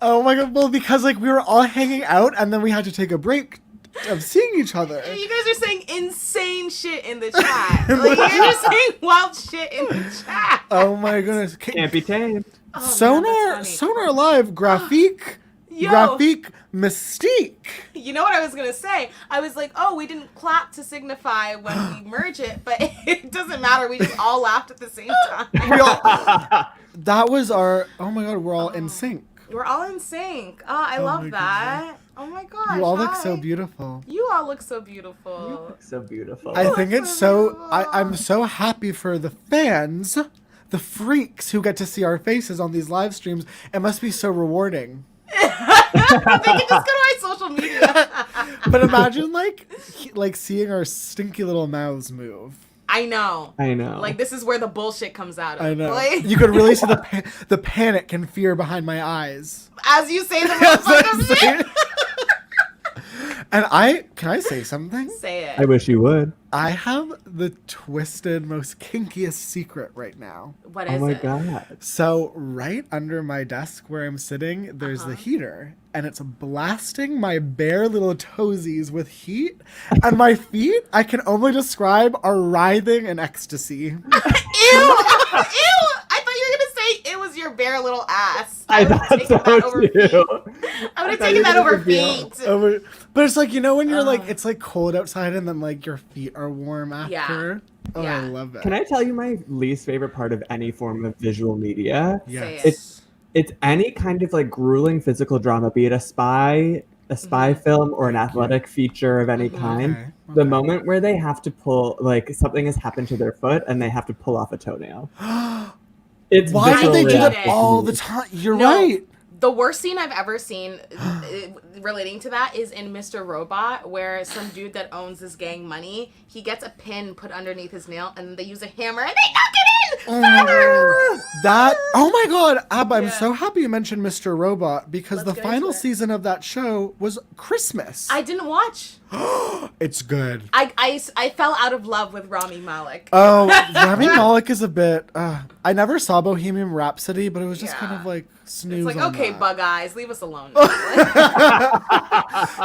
Oh my god, well, because like we were all hanging out and then we had to take a break of seeing each other. You guys are saying insane shit in the chat. Like, you're just saying wild shit in the chat. Oh my goodness. Can't be tamed. Oh, Sonar, Sonar Live, Graphique, Yo. Graphique, Mystique. You know what I was going to say? I was like, oh, we didn't clap to signify when we merge it, but it doesn't matter. We just all laughed at the same time. That was our, oh my god, we're all in sync. We're all in sync. Oh, I love that. Oh my gosh. You all look so beautiful. You all look so beautiful. You look so beautiful. I think it's so, I'm so happy for the fans, the freaks who get to see our faces on these live streams. It must be so rewarding. They can just go to our social media. But imagine like seeing our stinky little mouths move. I know. Like, this is where the bullshit comes out of. I know. Like, You could really see the panic and fear behind my eyes. as you say the motherfucker shit. And can I say something? Say it. I wish you would. I have the twisted, most kinkiest secret right now. What is Oh my it? god. So right under my desk where I'm sitting, there's the heater, and it's blasting my bare little toesies with heat, and my feet, I can only describe, are writhing in ecstasy. Ew! Ew! I thought you were gonna say it was your bare little ass. I would have thought taken so that over feet. too. I would have taken that over feet. But it's like, you know when you're like, it's like cold outside and then like your feet are warm after? Oh, Yeah. I love it. Can I tell you my least favorite part of any form of visual media? Say Yes. it. It's any kind of like grueling physical drama, be it a spy film or an athletic feature of any kind. Okay, The okay. moment where they have to pull, like something has happened to their foot and they have to pull off a toenail. It's Why do they do visceral that reaction all to the me. time? You're No. right. The worst scene I've ever seen relating to that is in Mr. Robot, where some dude that owns this gang money, he gets a pin put underneath his nail, and they use a hammer, and they knock it in! That, oh my god, Abba, I'm Yeah. so happy you mentioned Mr. Robot because Let's the get final into it. season of that show was Christmas. I didn't watch. It's good. I fell out of love with Rami Malek. Oh, Rami Malek is a bit, I never saw Bohemian Rhapsody, but it was just kind Yeah. of like snooze It's like, on okay, that. bug eyes, leave us alone.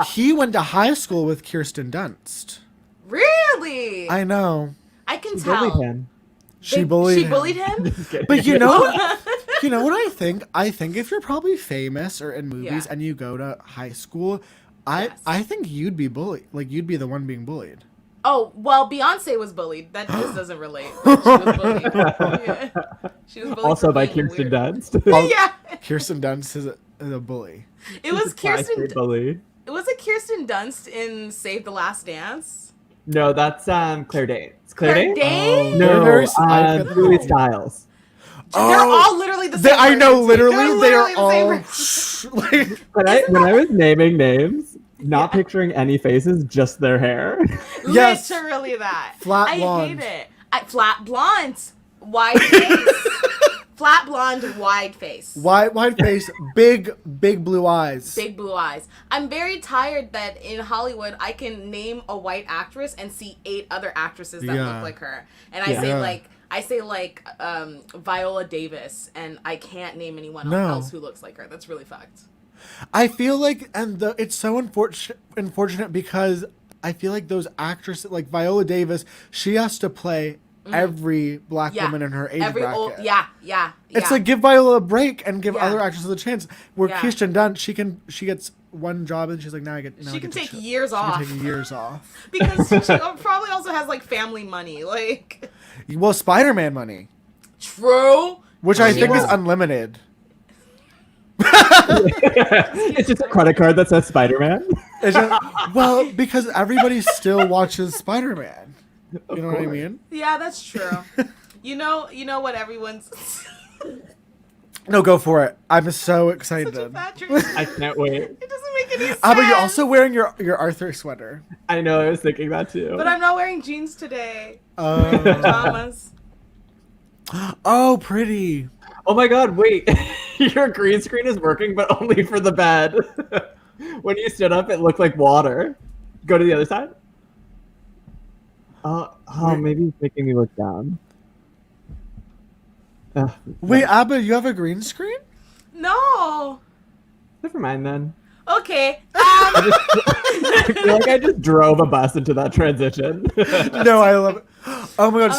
He went to high school with Kirsten Dunst. Really? I know. I can She tell. bullied him. She bullied him. Him? But you know, you know what I think? I think if you're probably famous or in movies Yeah. and you go to high school, Yes. I think you'd be bullied. Like you'd be the one being bullied. Oh, well, Beyonce was bullied. That just doesn't relate. She was bullied. Yeah. She was bullied Also for by being Kirsten weird. Dunst. Yeah. Kirsten Dunst is a bully. It was Kirsten. Bully. Was it Kirsten Dunst in Save the Last Dance? No, that's Claire Danes. Claire Danes? Danes? They're No, very I forget the Julie name. Styles. They're Oh, all literally the same. I know, person. literally, they They're are literally the same all person. like, When I was naming names, not picturing any faces, just their hair. Yes. Literally that. Flat I blonde. hate it. Flat blonde. Wide face. Flat blonde, wide face. wide face, big blue eyes. Big blue eyes. I'm very tired that in Hollywood I can name a white actress and see 8 other actresses that Yeah. look like her. And Yeah. I say Viola Davis, and I can't name anyone No. else who looks like her. That's really fucked. I feel like, it's so unfortunate because I feel like those actresses, like Viola Davis, she has to play every black Yeah. woman in her age Every bracket. old, yeah. It's like give Viola a break and give Yeah. other actresses a chance. Where Yeah. Kirsten Dunst, she gets one job and she's like, She can take to years off. She can take years off. Because she probably also has like family money. Like, Well, Spider-Man money, true. which I She think is was- unlimited. It's just a credit card that says Spider-Man. It's well, because everybody still watches Spider-Man. You know what I mean? Yeah, that's true. You know what everyone's No, go for it. I'm so such a excited. bad trick. I can't wait. It doesn't make any sense. But you're also wearing your Arthur sweater. I know, I was thinking that too. But I'm not wearing jeans today. Oh, Pajamas. oh, pretty. Oh my god, wait. Your green screen is working, but only for the bed. When you stood up, it looked like water. Go to the other side. Maybe it's making me look down. Wait, Abba, you have a green screen? No. Never mind then. Okay. I feel like I just drove a bus into that transition. No, I love it. Oh my god,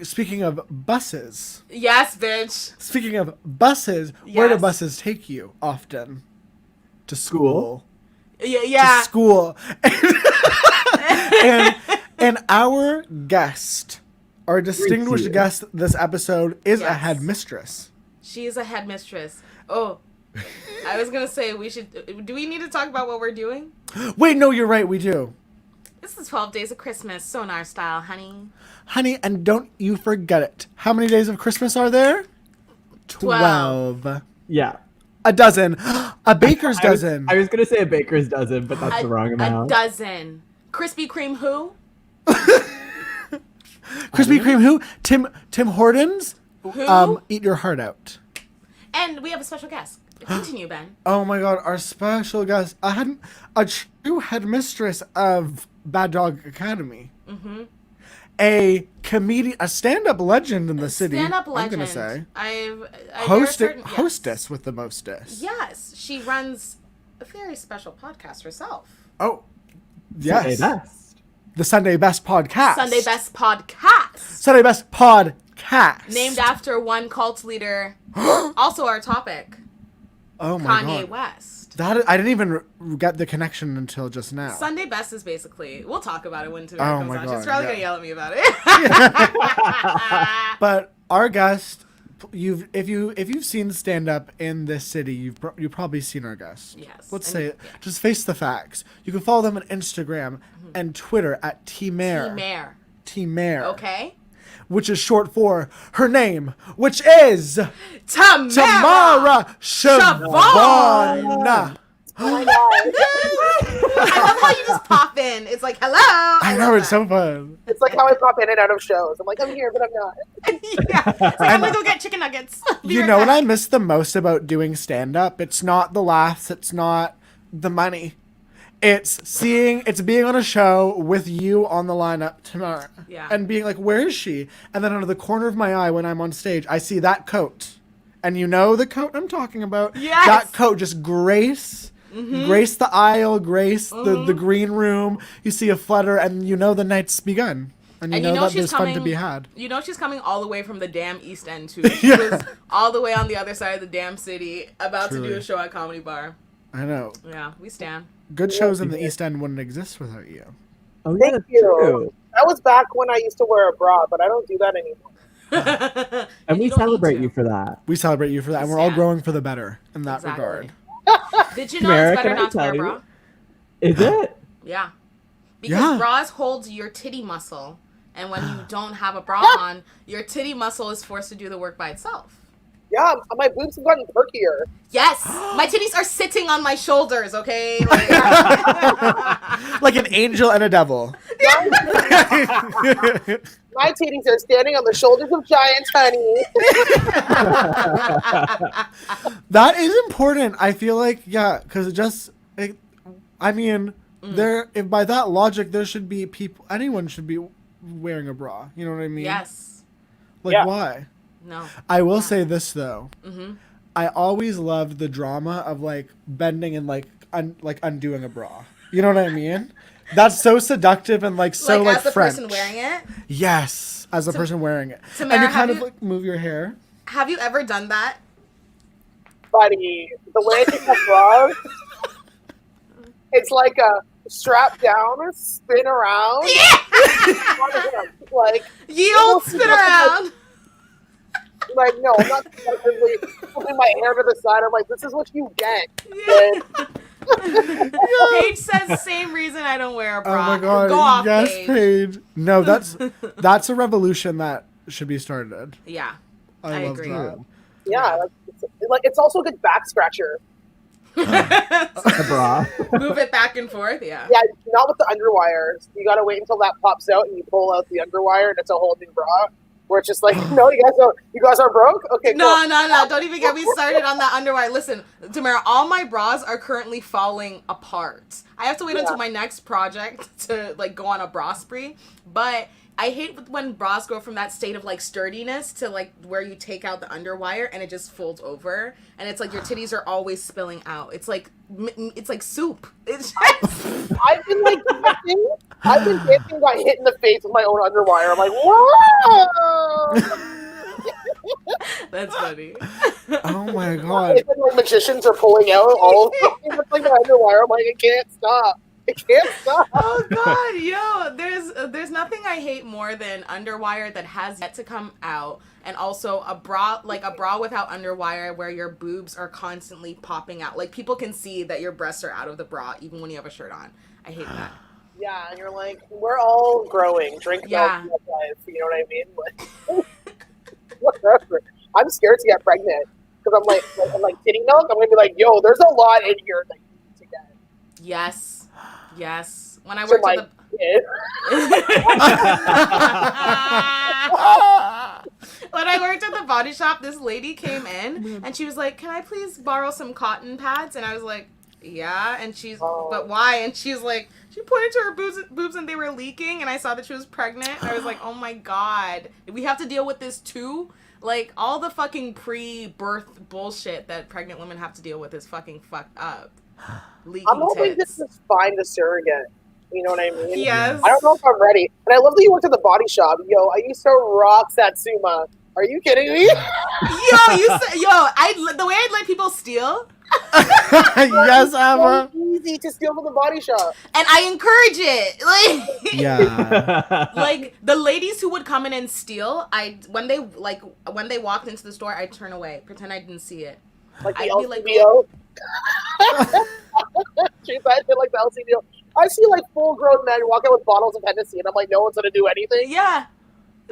speaking of buses. Yes, bitch. Speaking of buses, where do Yes. buses take you often? To school. Yeah. To school. and our guest, our distinguished you. guest this episode is a Yes. headmistress. She is a headmistress. Oh, I was gonna say we should. Do we need to talk about what we're doing? Wait, no, you're right, we do. This is 12 Days of Christmas, Sonar style, honey. Honey, and don't you forget it. How many days of Christmas are there? 12. Yeah. A dozen. A baker's I was dozen. gonna say a baker's dozen, but that's the wrong A amount. dozen. Krispy Kreme who? Krispy Kreme who? Tim Hortons? Who? Eat your heart out. And we have a special guest. Continue, Ben. Oh my god, our special guest. A true headmistress of Bad Dog Academy. Mm-hmm. A comedian, a stand-up legend in the city. Stand-up legend. I'm gonna say. Hostess with the mostess. Yes, she runs a very special podcast herself. Oh, yes. Sunday Best. The Sunday Best Podcast. Sunday Best Podcast. Sunday Best Podcast. Named after one cult leader. Also our topic. Oh my Kanye god. West. I didn't even get the connection until just now. Sunday Best is basically, we'll talk about it when Tamara Oh comes my on. God, She's probably yeah. going to yell at me about it. But our guest, if you've seen stand up in this city, you've probably seen our guest. Yes. Let's And- say it. yeah. Just face the facts. You can follow them on Instagram and Twitter at T-Mare. Mayor. T-Mare. Okay. Which is short for her name, which is Tamara Shevon. Oh my god. I love how you just pop in. It's like, hello. I know, it's so fun. It's like how I pop in and out of shows. I'm like, I'm here, but I'm not. Yeah. It's like, I'm going to go get chicken nuggets. Be You right know what back. I miss the most about doing stand-up? It's not the laughs, it's not the money. It's being on a show with you on the lineup tomorrow. Yeah. And being like, where is she? And then out of the corner of my eye when I'm on stage, I see that coat. And you know the coat I'm talking about? Yes. That coat just grace the aisle, grace the green room. You see a flutter and you know the night's begun. And you know that she's there's fun to be had. You know she's coming all the way from the damn East End, too. She Yeah. was all the way on the other side of the damn city about to Truly. do a show at Comedy Bar. I know. Yeah, we stand. Good shows in the East End wouldn't exist without you. Oh, yeah, Thank that's you. true. That was back when I used to wear a bra, but I don't do that anymore. And we you don't need celebrate to. you for that. We celebrate you for that, and we're all Yeah. growing for the better in that Exactly. regard. Did you know Tamara, it's better can I not to wear a tell you? bra? Is it? Yeah. Because Yeah. bras hold your titty muscle. And when you don't have a bra on, your titty muscle is forced to do the work by itself. Yeah, my boobs have gotten perkier. Yes! My titties are sitting on my shoulders, okay? Like, Like an angel and a devil. My titties are standing on the shoulders of giants, honey. That is important. I feel like, yeah, because if by that logic, there should be anyone should be wearing a bra. You know what I mean? yes. Like, Yeah. why? No. I will say this, though. Mm-hmm. I always loved the drama of, like, bending and, like, undoing a bra. You know what I mean? That's so seductive and, like, so, like, as the French. person wearing it. Yes, as a person wearing it. Tamara, and you have kind of, you- like, move your hair. Have you ever done that? Buddy, the way I think of bras, it's like a strap down, spin around. Like, Ye old spin around. like no, I'm not putting my hair to the side. I'm like, this is what you get. Yeah. And Paige says same reason I don't wear a Oh bra. my god, Go off, yes, Paige. Paige. No, that's a revolution that should be started. Yeah. I love agree. that. yeah, it's also a good back scratcher. A bra. Move it back and forth. Yeah. Yeah, not with the underwires. You gotta wait until that pops out and you pull out the underwire and it's a whole new bra. Where it's just like, no, you guys are broke? Okay, cool. No. Don't even get me started on that underwire. Listen, Tamara, all my bras are currently falling apart. I have to wait until my next project to like go on a bra spree. But I hate when bras go from that state of like sturdiness to like where you take out the underwire and it just folds over, and it's like your titties are always spilling out. It's like soup. It's just... I've been like I've been dancing, got hit in the face with my own underwire. I'm like, whoa! That's funny. Oh my god. It's like magicians are pulling out all of them. It's like my underwire. I'm like, it can't stop. It can't stop. Oh god, there's nothing I hate more than underwire that has yet to come out, and also a bra without underwire where your boobs are constantly popping out. Like people can see that your breasts are out of the bra even when you have a shirt on. I hate that. Yeah, and you're like, we're all growing. Drink Yeah. milk, life. You know what I mean? Like, whatever. I'm scared to get pregnant because I'm like titty milk. I'm gonna be like, yo, there's a lot in here that you need to get. Yes. When I So worked my at kid. when I worked at the body shop, this lady came in and she was like, "Can I please borrow some cotton pads?" And I was like, "Yeah." And but why? And she's like, she pointed to her boobs and they were leaking, and I saw that she was pregnant. And I was like, "Oh my god, we have to deal with this too." Like all the fucking pre-birth bullshit that pregnant women have to deal with is fucking fucked up. Leaking I'm hoping tits. this is fine to surrogate. You know what I mean? Yes. I don't know if I'm ready. And I love that you worked at the body shop. Yo, I used to rock Satsuma. Are you kidding me? The way I let people steal, Yes, Emma. So easy to steal from the body shop. and I encourage it. Like, Yeah. like the ladies who would come in and steal, when they walked into the store, I'd turn away, pretend I didn't see it. Like the I'd be like, LCBO. She's like the LCBO. I see like full-grown men walking with bottles of Hennessy, and I'm like, no one's gonna do anything. Yeah.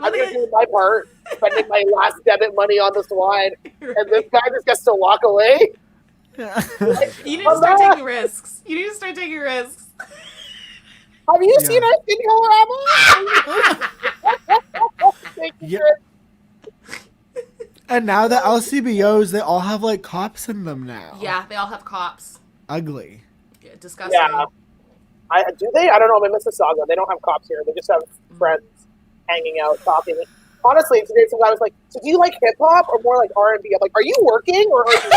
I'm gonna do my part, spending my last debit money on this wine, and this guy just gets to walk away. You need to start taking risks. You need to start taking risks. Have you seen our skin color, Emma? Yeah. And now the LCBOs, they all have like cops in them now. Yeah, they all have cops. Ugly. Yeah, disgusting. Yeah. Do they? I don't know. I'm in Mississauga. They don't have cops here. They just have friends hanging out, talking. Honestly, today some guy was like, "So do you like hip hop or more like R&B?" I'm like, "Are you working or are you?"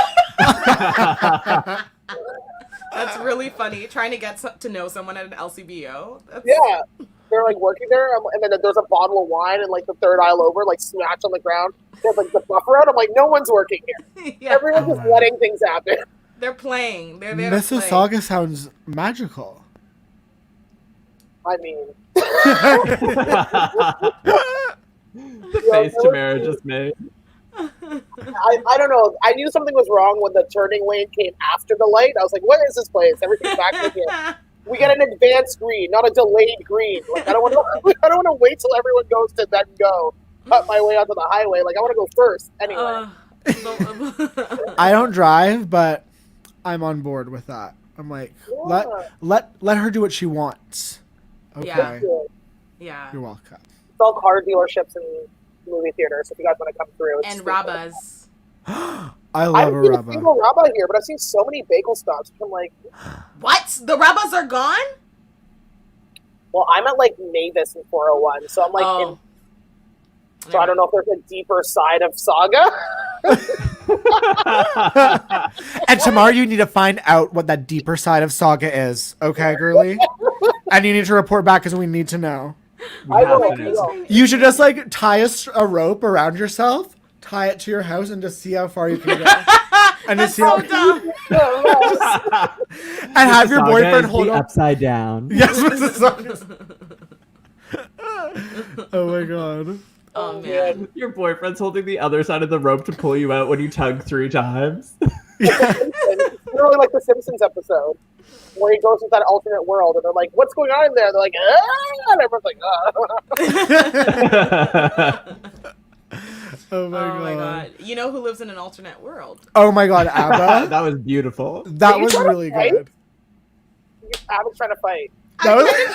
That's really funny. Trying to get to know someone at an LCBO. Yeah, they're like working there, and then there's a bottle of wine in like the third aisle over, like smashed on the ground. There's like the buffer out. I'm like, no one's working here. Yeah. Everyone's just letting things happen. They're playing. They're there to play. Mississauga sounds magical. I mean, The face Tamara just made. I don't know. I knew something was wrong when the turning lane came after the light. I was like, what is this place? Everything's back again. We get an advanced green, not a delayed green. Like I don't want to wait till everyone goes to then go. Cut my way onto the highway. Like I want to go first. Anyway. I don't drive, but I'm on board with that. I'm like, let her do what she wants. Okay. Yeah. Yeah. You're welcome. It's all car dealerships and movie theaters. If you guys want to come through. And Rabas. I I love a haven't seen a rubber. single Rabba here, but I've seen so many bagel stops. I'm like, What? The Rabas are gone? well, I'm at like Mavis and 401, so I'm like, so I don't know if there's a deeper side of Saga. And tomorrow you need to find out what that deeper side of Saga is. Okay, girly? And you need to report back because we need to know. I have will. to know. You should just like tie a rope around yourself, tie it to your house, and just see how far you can go. And That's just see so dumb. and have your Mississauga boyfriend is hold the up. upside down. Yes, Mississauga. Oh my god. Oh man. Your boyfriend's holding the other side of the rope to pull you out when you tug 3 times. It's literally like the Simpsons episode where he goes into that alternate world, and they're like, "What's going on in there?" They're like, "Ah!" And everyone's like, Oh my Oh my god. god. You know who lives in an alternate world? Oh my god, ABBA. That was beautiful. That Are you was trying to really fight? good. I was trying to fight. That I'm was- trying to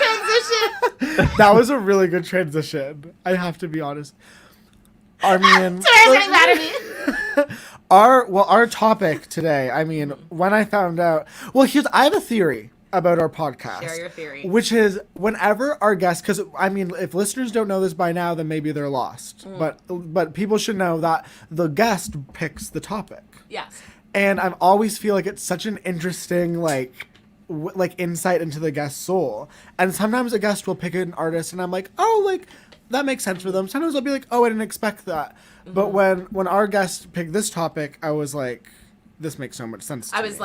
transition. That was a really good transition. I have to be honest. I mean, Tara's getting mad at me. our topic today. I mean, when I found out, I have a theory. about our podcast. Share your theory. Which is whenever our guests, because I mean, if listeners don't know this by now, then maybe they're lost. But people should know that the guest picks the topic. Yes. And I always feel like it's such an interesting like insight into the guest's soul. And sometimes a guest will pick an artist, and I'm like, oh, like that makes sense for them. Sometimes I'll be like, oh, I didn't expect that. But when our guest picked this topic, I was like, this makes so much sense to me. This is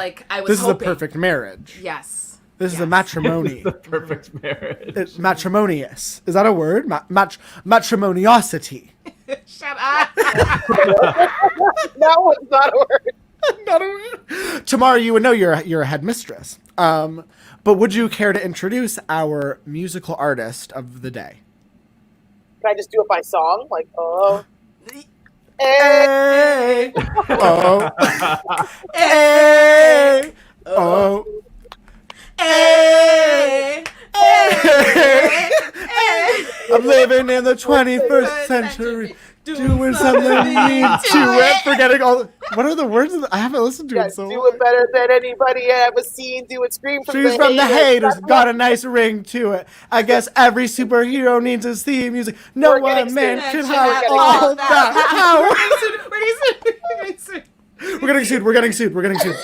hoping. a perfect marriage. Yes. This is a matrimony. The perfect marriage. It's matrimonious. Is that a word? Matrimoniosity. Shut up. That was not a word. Not a word. Tamara, you would know you're a headmistress. But would you care to introduce our musical artist of the day? Can I just do it by song? Like, oh. Hey, oh, hey, oh, Hey. Hey. I'm living in the 21st century, doing something mean to it. Forgetting all. What are the words? I haven't listened to Yeah, it so do long. it better than anybody ever seen. Do it, scream from She's the from the haters, That's got a nice ring to it. I guess every superhero needs a theme music. No We're one getting man sued. can Should have have all that power. We're getting sued.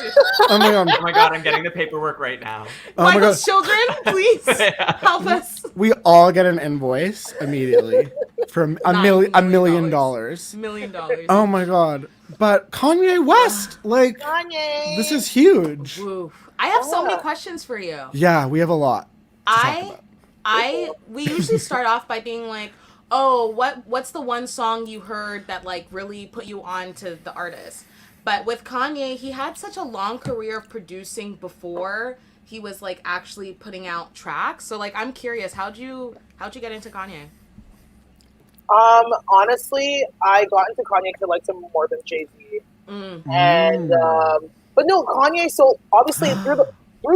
Oh my god. Oh my god, I'm getting the paperwork right now. Oh my god. Michael's children, please help us. We all get an invoice immediately from a million dollars. $1 million. Oh my god. But Kanye West, like, Kanye. this is huge. Woo. I have so many Yeah. questions for you. Yeah, we have a lot to talk about. We usually start off by being like, oh, what's the one song you heard that like really put you on to the artist? But with Kanye, he had such a long career of producing before he was like actually putting out tracks. So like I'm curious, how'd you get into Kanye? Honestly, I got into Kanye because I liked him more than Jay-Z. And but no, Kanye. So obviously through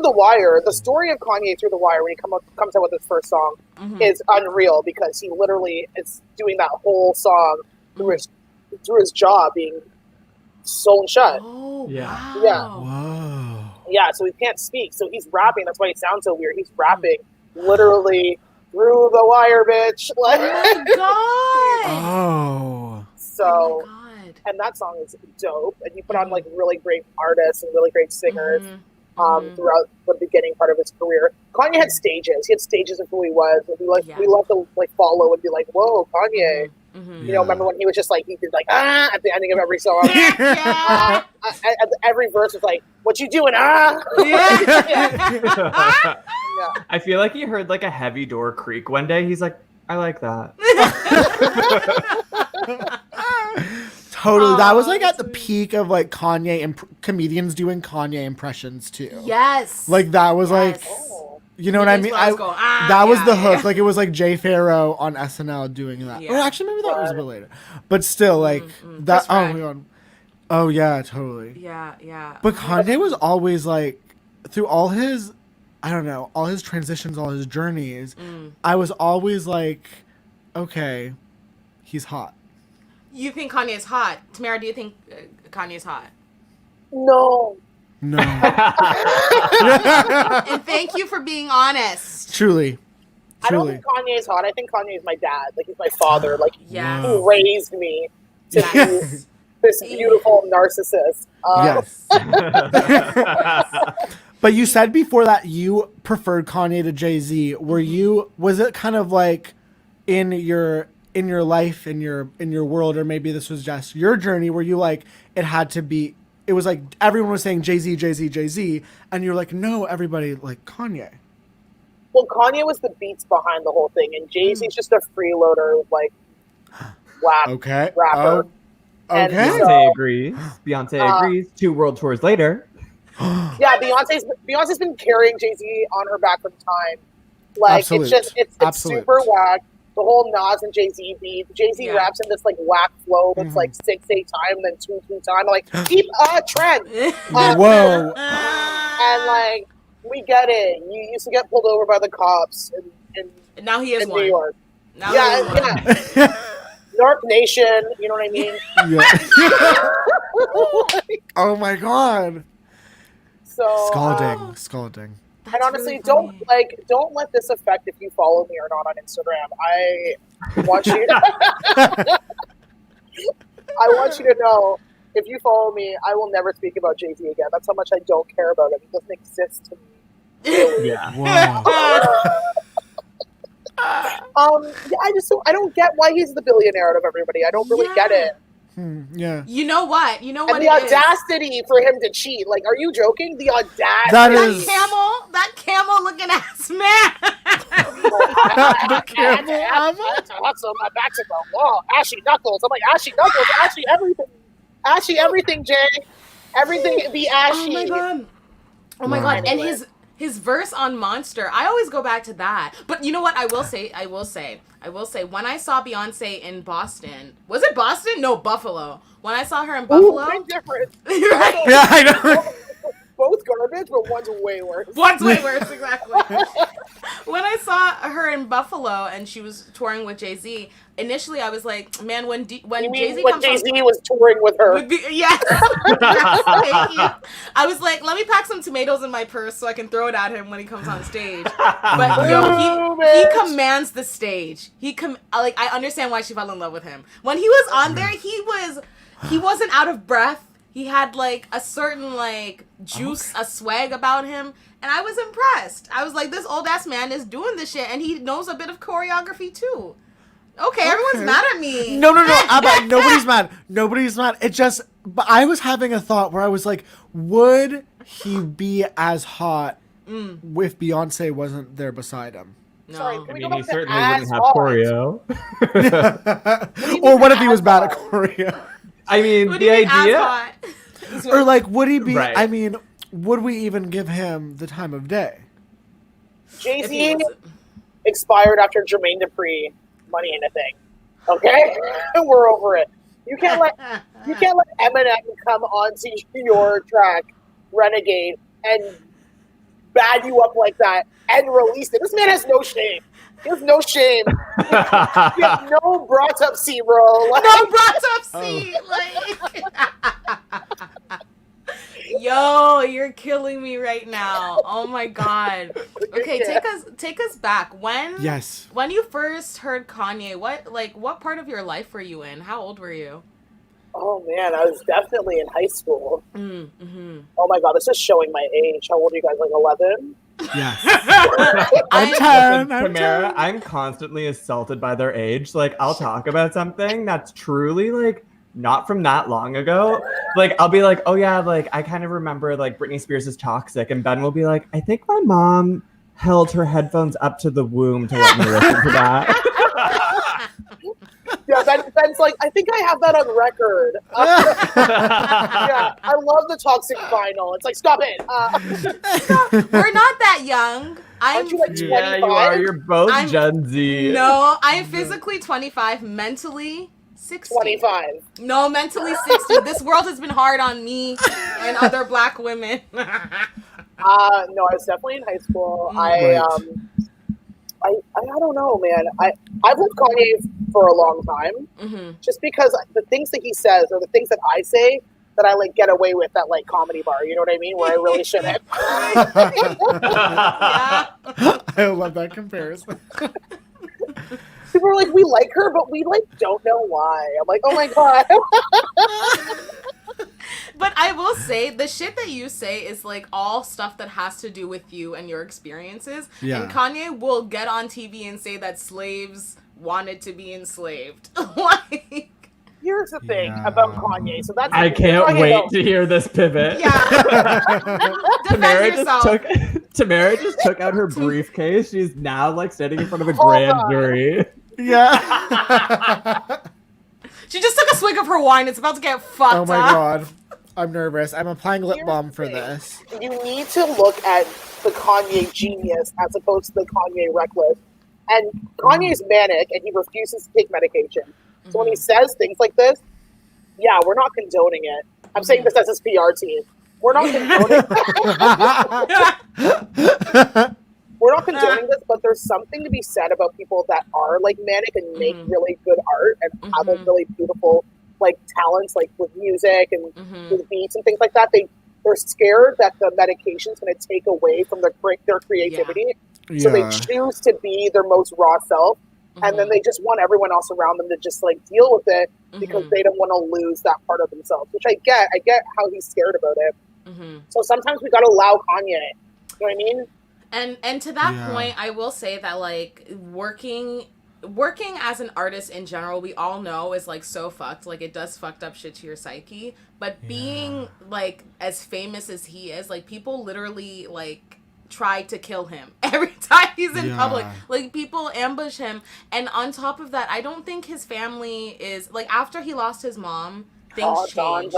the Wire, the story of Kanye through the Wire when he comes out with his first song is unreal because he literally is doing that whole song through his jaw being sewn shut. Oh, Yeah. wow. Yeah. Whoa. Yeah, so he can't speak. So he's rapping. That's why he sounds so weird. He's rapping literally through the wire, bitch. Like, Oh my god. Oh. so, Oh my god. and that song is dope. And he put on like really great artists and really great singers throughout the beginning part of his career. Kanye had stages. He had stages of who he was. And we love to like follow and be like, whoa, Kanye. You know, remember when he was just like, he did like, at the ending of every song. Yeah. Every verse was like, what you doing, Yeah. I feel like he heard like a heavy door creak one day. He's like, I like that. Totally. That was like at the peak of like Kanye comedians doing Kanye impressions too. Yes. Like that was like, Oh. you know what I mean? That was the hook. Like it was like Jay Pharoah on SNL doing that. Yeah. Oh, actually, maybe that was a bit later. But still, like that. Chris Oh Rock. my god. Oh yeah, totally. Yeah. But Kanye was always like, through all his, I don't know, all his transitions, all his journeys, I was always like, okay, he's hot. You think Kanye is hot? Tamara, do you think Kanye is hot? No. No. And thank you for being honest. Truly. I don't Truly. think Kanye is hot. I think Kanye is my dad. Like, he's my father. Like, Yes. he raised me to be Yes. this beautiful narcissist. Yes. But you said before that you preferred Kanye to Jay-Z. Was it kind of like in your life, in your world, or maybe this was just your journey, where you like it was like everyone was saying Jay-Z, Jay-Z, Jay-Z, and you're like, no, everybody like Kanye. Well, Kanye was the beats behind the whole thing, and Jay-Z's just a freeloader, like, whack Okay. rapper. And Okay. so- Beyonce agrees. Beyonce agrees. 2 world tours later. Yeah, Beyonce's been carrying Jay-Z on her back for time. Like, Absolute. it's Absolute. super whack. The whole Nas and Jay-Z beat. Jay-Z raps in this like whack flow that's like 6/8 time, then 2/2 time. Like, keep a trend. Whoa. And like, we get it. You used to get pulled over by the cops in Now he is New one. York. Now he is one. Yeah. North Nation, you know what I mean? Yeah. Oh my god. So Scalding. And honestly, really funny. don't let this affect if you follow me or not on Instagram. I want you. I want you to know, if you follow me, I will never speak about Jay-Z again. That's how much I don't care about him. He doesn't exist to me. Really. Yeah. Whoa. Yeah, I don't get why he's the billionaire out of everybody. I don't really get it. Yeah. You know what? You know what And the it is? audacity for him to cheat. Like, are you joking? The audacity. That That is- camel looking ass man. The camel Emma? That's awesome. My back's like, whoa, ashy knuckles. I'm like, ashy knuckles, ashy everything. Ashy everything, Jay. Everything be ashy. Oh my god. Oh my Wow. god. And his verse on Monster, I always go back to that. But you know what? I will say, when I saw Beyonce in Boston, was it Boston? No, Buffalo. When I saw her in Buffalo, Ooh, big difference. right? Yeah, I know. Both garbage, but one's way worse. One's way worse, exactly. When I saw her in Buffalo and she was touring with Jay-Z, initially I was like, man, when You Jay-Z mean when comes Jay-Z on... was touring with her? Yes. Yes, thank you. I was like, let me pack some tomatoes in my purse so I can throw it at him when he comes on stage. But he commands the stage. I understand why she fell in love with him. When he was on there, he wasn't out of breath. He had like a certain like juice, a swag about him, and I was impressed. I was like, this old ass man is doing this shit, and he knows a bit of choreography too. Okay, everyone's mad at me. No, Abba, nobody's mad. Nobody's mad. It just, but I was having a thought where I was like, would he be as hot if Beyonce wasn't there beside him? No. Sorry, can I we mean, go he back to certainly wouldn't ass have hot? choreo. Or what if he was bad at choreo? I mean, Would the he be as idea. hot? Or like, would he be, Right. I mean, would we even give him the time of day? If he Jay-Z was- expired after Jermaine Dupri, Money Ain't a Thing. Okay? We're over it. You can't let Eminem come onto your track, Renegade, and bad you up like that and release it. This man has no shame. He has no shame. He has no brought up C, bro. Like, No brought up seat. Like, yo, you're killing me right now. Oh my god. Okay, take us back. Yes. When you first heard Kanye, what part of your life were you in? How old were you? oh man, I was definitely in high school. Mm-hmm. Oh my god, this is showing my age. How old are you guys? Like 11? Yes. I'm 10. I'm Tamara, 10. I'm constantly assaulted by their age. Like, I'll talk about something that's truly like not from that long ago. Like, I'll be like, oh yeah, like I kind of remember like Britney Spears is Toxic, and Ben will be like, I think my mom held her headphones up to the womb to let me listen to that. Yeah, Ben's like, I think I have that on record. Yeah, I love the Toxic vinyl. It's like, stop it. We're not that young. Aren't you like 25? Yeah, you are. You're both I'm- Gen Z. No, I'm physically 25, mentally 60. 25. No, mentally 60. This world has been hard on me and other black women. No, I was definitely in high school. Right. I don't know, man. I've loved Kanye for a long time, Mm-hmm. just because the things that he says or the things that I say that I like get away with at like comedy bar. You know what I mean? Where I really shouldn't. Yeah. I love that comparison. People are like, we like her, but we like don't know why. I'm like, oh my god. But I will say, the shit that you say is like all stuff that has to do with you and your experiences. Yeah. And Kanye will get on TV and say that slaves wanted to be enslaved. Like, Here's the thing Yeah. about Kanye. So that's I can't Kanye, wait though. to hear this pivot. yeah. Tamara Defend yourself. Tamara just took out her briefcase. She's now like standing in front of a Hold grand on. jury. Yeah. She just took a swig of her wine. It's about to get fucked Oh my up. god. I'm nervous. I'm applying lip Here's balm the for thing. this. You need to look at the Kanye genius as opposed to the Kanye reckless. And Kanye's manic and he refuses to take medication. So when he says things like this, yeah, we're not condoning it. I'm saying this as his PR team. We're not condoning we're not condoning this, but there's something to be said about people that are like manic and make really good art and have like really beautiful like talents like with music and with beats and things like that. they're scared that the medication's going to take away from their creativity. So they choose to be their most raw self. And then they just want everyone else around them to just like deal with it because they don't want to lose that part of themselves, which I get how he's scared about it. So sometimes we got to allow Kanye, you know what I mean? And to that point, I will say that like working as an artist in general, we all know is like so fucked. Like it does fucked up shit to your psyche. But being like as famous as he is, like people literally like try to kill him every time he's in public. Like people ambush him. And on top of that, I don't think his family is like after he lost his mom, things changed.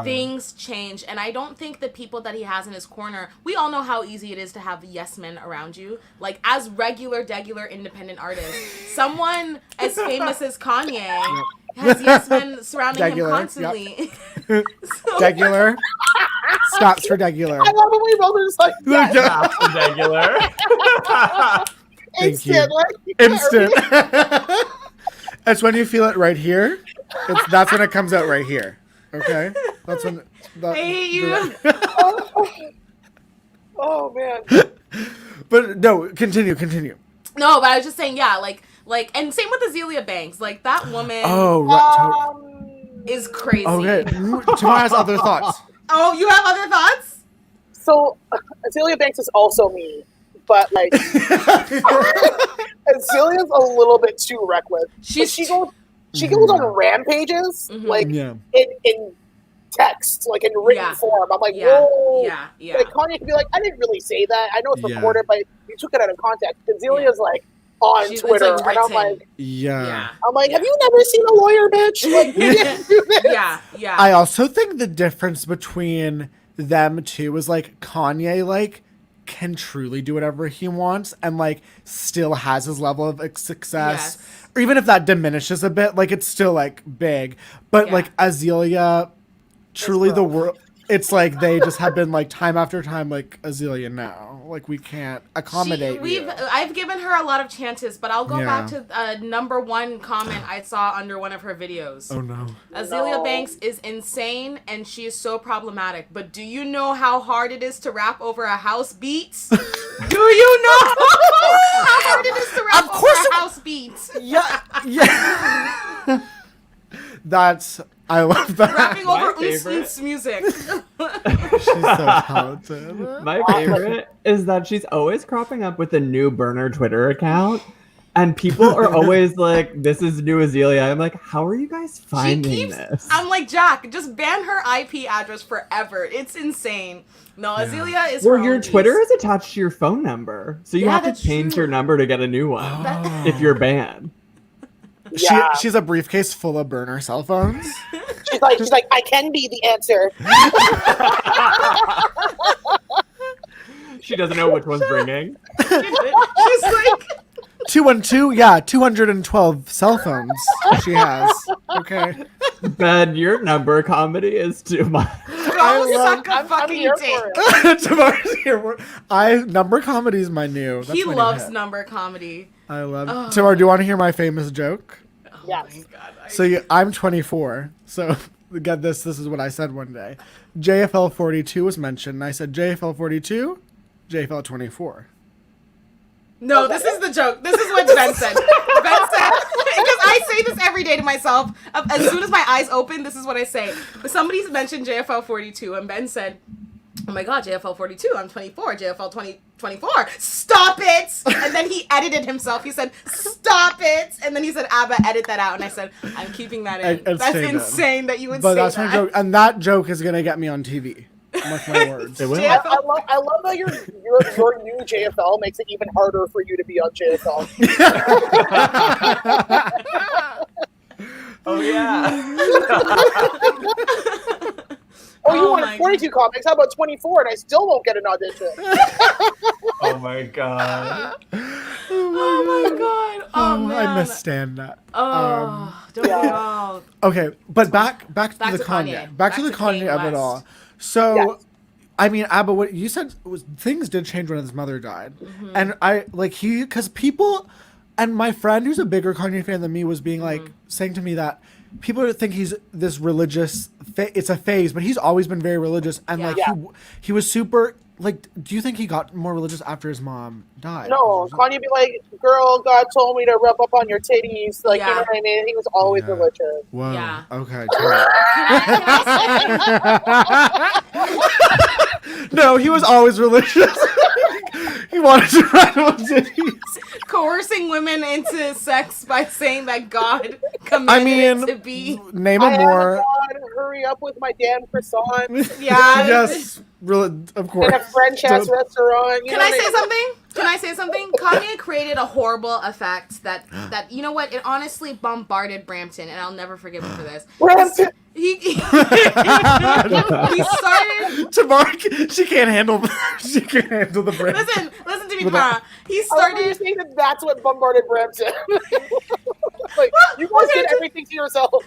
Things changed. And I don't think the people that he has in his corner, we all know how easy it is to have yes men around you. Like as degular independent artists, someone as famous as Kanye has yes men surrounding him constantly. Degular. Stops for degular. I love it when brothers like that. Stops for degular. Instant. Instant. That's when you feel it right here. That's when it comes out right here. Okay? That's when... I hate you. Oh, man. But no, continue. No, but I was just saying, like, and same with Azealia Banks. Like, that woman is crazy. Okay. Tamara has other thoughts. Oh, you have other thoughts? So, Azealia Banks is also me, but like, Azalea's a little bit too reckless. She goes on rampages, like in text, like in written form. I'm like, whoa. Yeah. Like Kanye could be like, I didn't really say that. I know it's recorded, but you took it out of context. Azalea's like on Twitter, like, and I'm like, I'm like, have you never seen a lawyer, bitch? Like, you can't do this. Yeah. I also think the difference between them two is like Kanye like can truly do whatever he wants and like still has his level of success, or even if that diminishes a bit, like it's still like big. But like Azealia, truly the world. It's like they just have been like time after time like Azealia now. Like we can't accommodate you. I've given her a lot of chances, but I'll go back to number one comment I saw under one of her videos. Oh no. Azealia Banks is insane and she is so problematic. But do you know how hard it is to rap over a house beat? Do you know how hard it is to rap over a house beat? Yeah. I love that. Rapping over Untitled music. She's so talented. My favorite is that she's always cropping up with a new burner Twitter account. And people are always like, this is new Azealia. I'm like, how are you guys finding this? I'm like, Jack, just ban her IP address forever. It's insane. No, Azealia is Well, your Twitter is attached to your phone number. So you have to change your number to get a new one if you're banned. She's a briefcase full of burner cell phones. She's like, I can be the answer. She doesn't know which one's ringing. She's like 212, 212 cell phones she has. Okay. Ben, your number comedy is too much. I'm here for it. Tamara's here for it. Number comedy is my new. He loves number comedy. I love it. Tamara, do you want to hear my famous joke? Yes. Oh my God. So I'm 24. So get this. This is what I said one day. JFL 42 was mentioned. And I said JFL 42, JFL 24. No, this is the joke. This is what Ben said. Ben said, because I say this every day to myself. As soon as my eyes open, this is what I say. But somebody mentioned JFL 42, and Ben said, oh my God, JFL 42, I'm 24, JFL 24, stop it! And then he edited himself. He said, stop it! And then he said, Abba, edit that out. And I said, I'm keeping that in. That's insane that you would say that. But that's my joke. And that joke is going to get me on TV. Mark my words. I love that your new JFL makes it even harder for you to be on JFL. Oh, yeah. Oh, you wanted 42 comics? How about 24? And I still won't get an audition. Oh my God. Oh my God. Oh man. I misstand that. Oh, don't we all? Okay, but back to the Kanye. Back to the Kanye of it all. So, I mean, Abba, what you said was things did change when his mother died, and because people, and my friend who's a bigger Kanye fan than me was being like saying to me that people think he's this religious. It's a phase, but he's always been very religious, and like he was super. Like, do you think he got more religious after his mom died? No, Kanye be like, "Girl, God told me to rub up on your titties." Like, you know what I mean? He was always religious. Whoa. Yeah. Okay. Can No, he was always religious. He wanted to ride on titties. coercing women into sex by saying that God commanded it to be. Name I a more. God, hurry up with my damn croissant Yeah. Yes. Of course. in a French ass restaurant. Can I say something? Can I say something? Kanye created a horrible effect that you know what? It honestly bombarded Brampton, and I'll never forgive him for this. Brampton. He started. Tamara, she can't handle. She can't handle the brand. Listen to me, Tamara. He started. You're saying that's what bombarded Brampton. Like, you guys did everything to yourselves.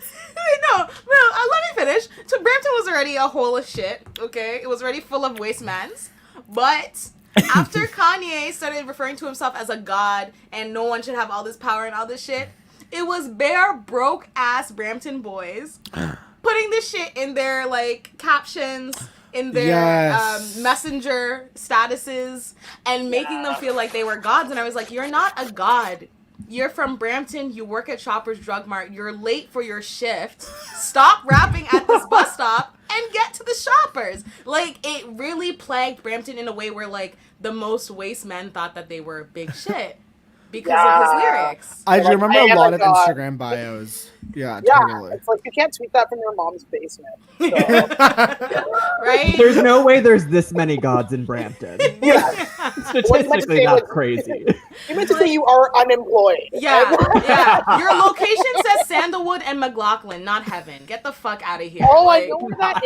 No, let me finish. So Brampton was already a hole of shit, okay? It was already full of waste mans. But after Kanye started referring to himself as a god and no one should have all this power and all this shit, it was bare broke ass Brampton boys putting this shit in their like captions, in their messenger statuses, and making them feel like they were gods. And I was like, you're not a god. You're from Brampton, you work at Shoppers Drug Mart, you're late for your shift. Stop rapping at this bus stop and get to the Shoppers. Like, it really plagued Brampton in a way where, like, the most waste men thought that they were big shit because of his lyrics. I do Like, remember I a am lot a of god. Instagram bios. Yeah, Yeah, totally. it's like you can't tweet that from your mom's basement. So. Right? There's no way there's this many gods in Brampton. Yeah, Statistically, that's crazy. you meant to say you are unemployed. Yeah. Your location says Sandalwood and McLaughlin, not heaven. Get the fuck out of here. Oh, like, I know where that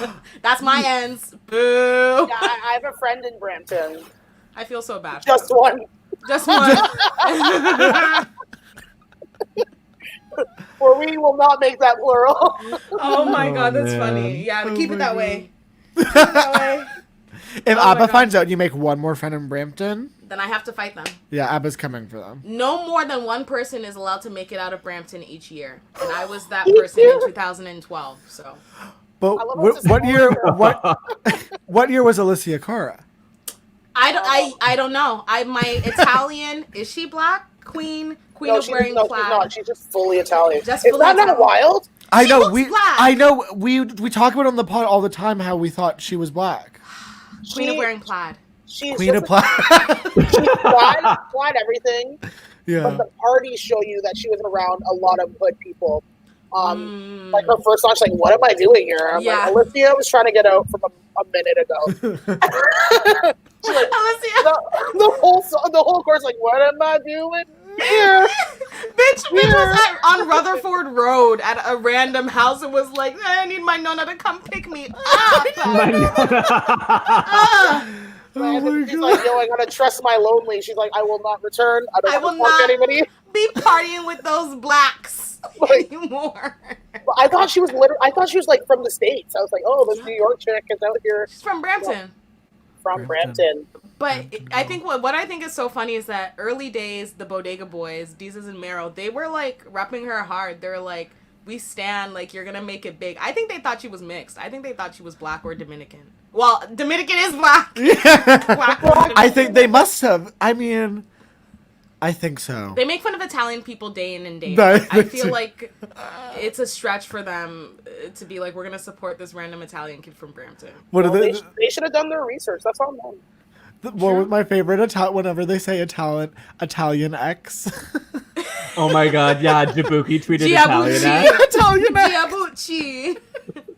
is. That's my ends. Boo. Yeah, I have a friend in Brampton. I feel so bad. Just one. Just one. For we will not make that plural. Oh my god, that's man. funny. Yeah, keep it that way. If Oh my Abba God. finds out you make one more friend in Brampton, Then I have to fight them. yeah, Abba's coming for them. No more than one person is allowed to make it out of Brampton each year. And I was that person in 2012, so. But I love what, how what it's year? What year was Alicia Cara? I don't know. My Italian, is she black? Queen of wearing she's plaid. not. She's just fully Italian. Just Is fully that not Italian. wild? I She know looks we. black. I know we talk about it on the pod all the time how we thought she was black. Queen of wearing plaid. She's Queen of just Plaid. she's plaid everything. But Yeah. the parties show you that she was around a lot of hood people. Mm. Like her first song, she's like, "What am I doing here?" I'm Yeah. like, Alicia was trying to get out from a minute ago. She's like, Alicia. the whole chorus, like, "What am I doing here?" Bitch was on Rutherford Road at a random house and was like, I need my nonna to come pick me up. And Oh my she's God. like, "Yo, I gotta trust my lonely." She's like, "I will not return. I I don't will want to not- fuck anybody." Be partying with those blacks Like- anymore. But I thought she was like from the States. I was like, "Oh, this New York chick is out here She's from Brampton. from Brampton. Brampton." But I think what I think is so funny is that early days, the Bodega Boys, Deezus and Mero, they were like repping her hard. They're like, we stand, like, you're gonna make it big. I think they thought she was mixed. I think they thought she was black or Dominican. Well, Dominican is black. Black or I Dominican. think they must have. I mean, I think so. They make fun of Italian people day in and day No, out. I they feel do. like it's a stretch for them to be like, we're gonna support this random Italian kid from Brampton. What are Well, they? they should have done their research. That's on them. What was my favorite whenever they say Italian X. Oh my god, yeah, Jabuki tweeted Italian. Italian X. Giabucci.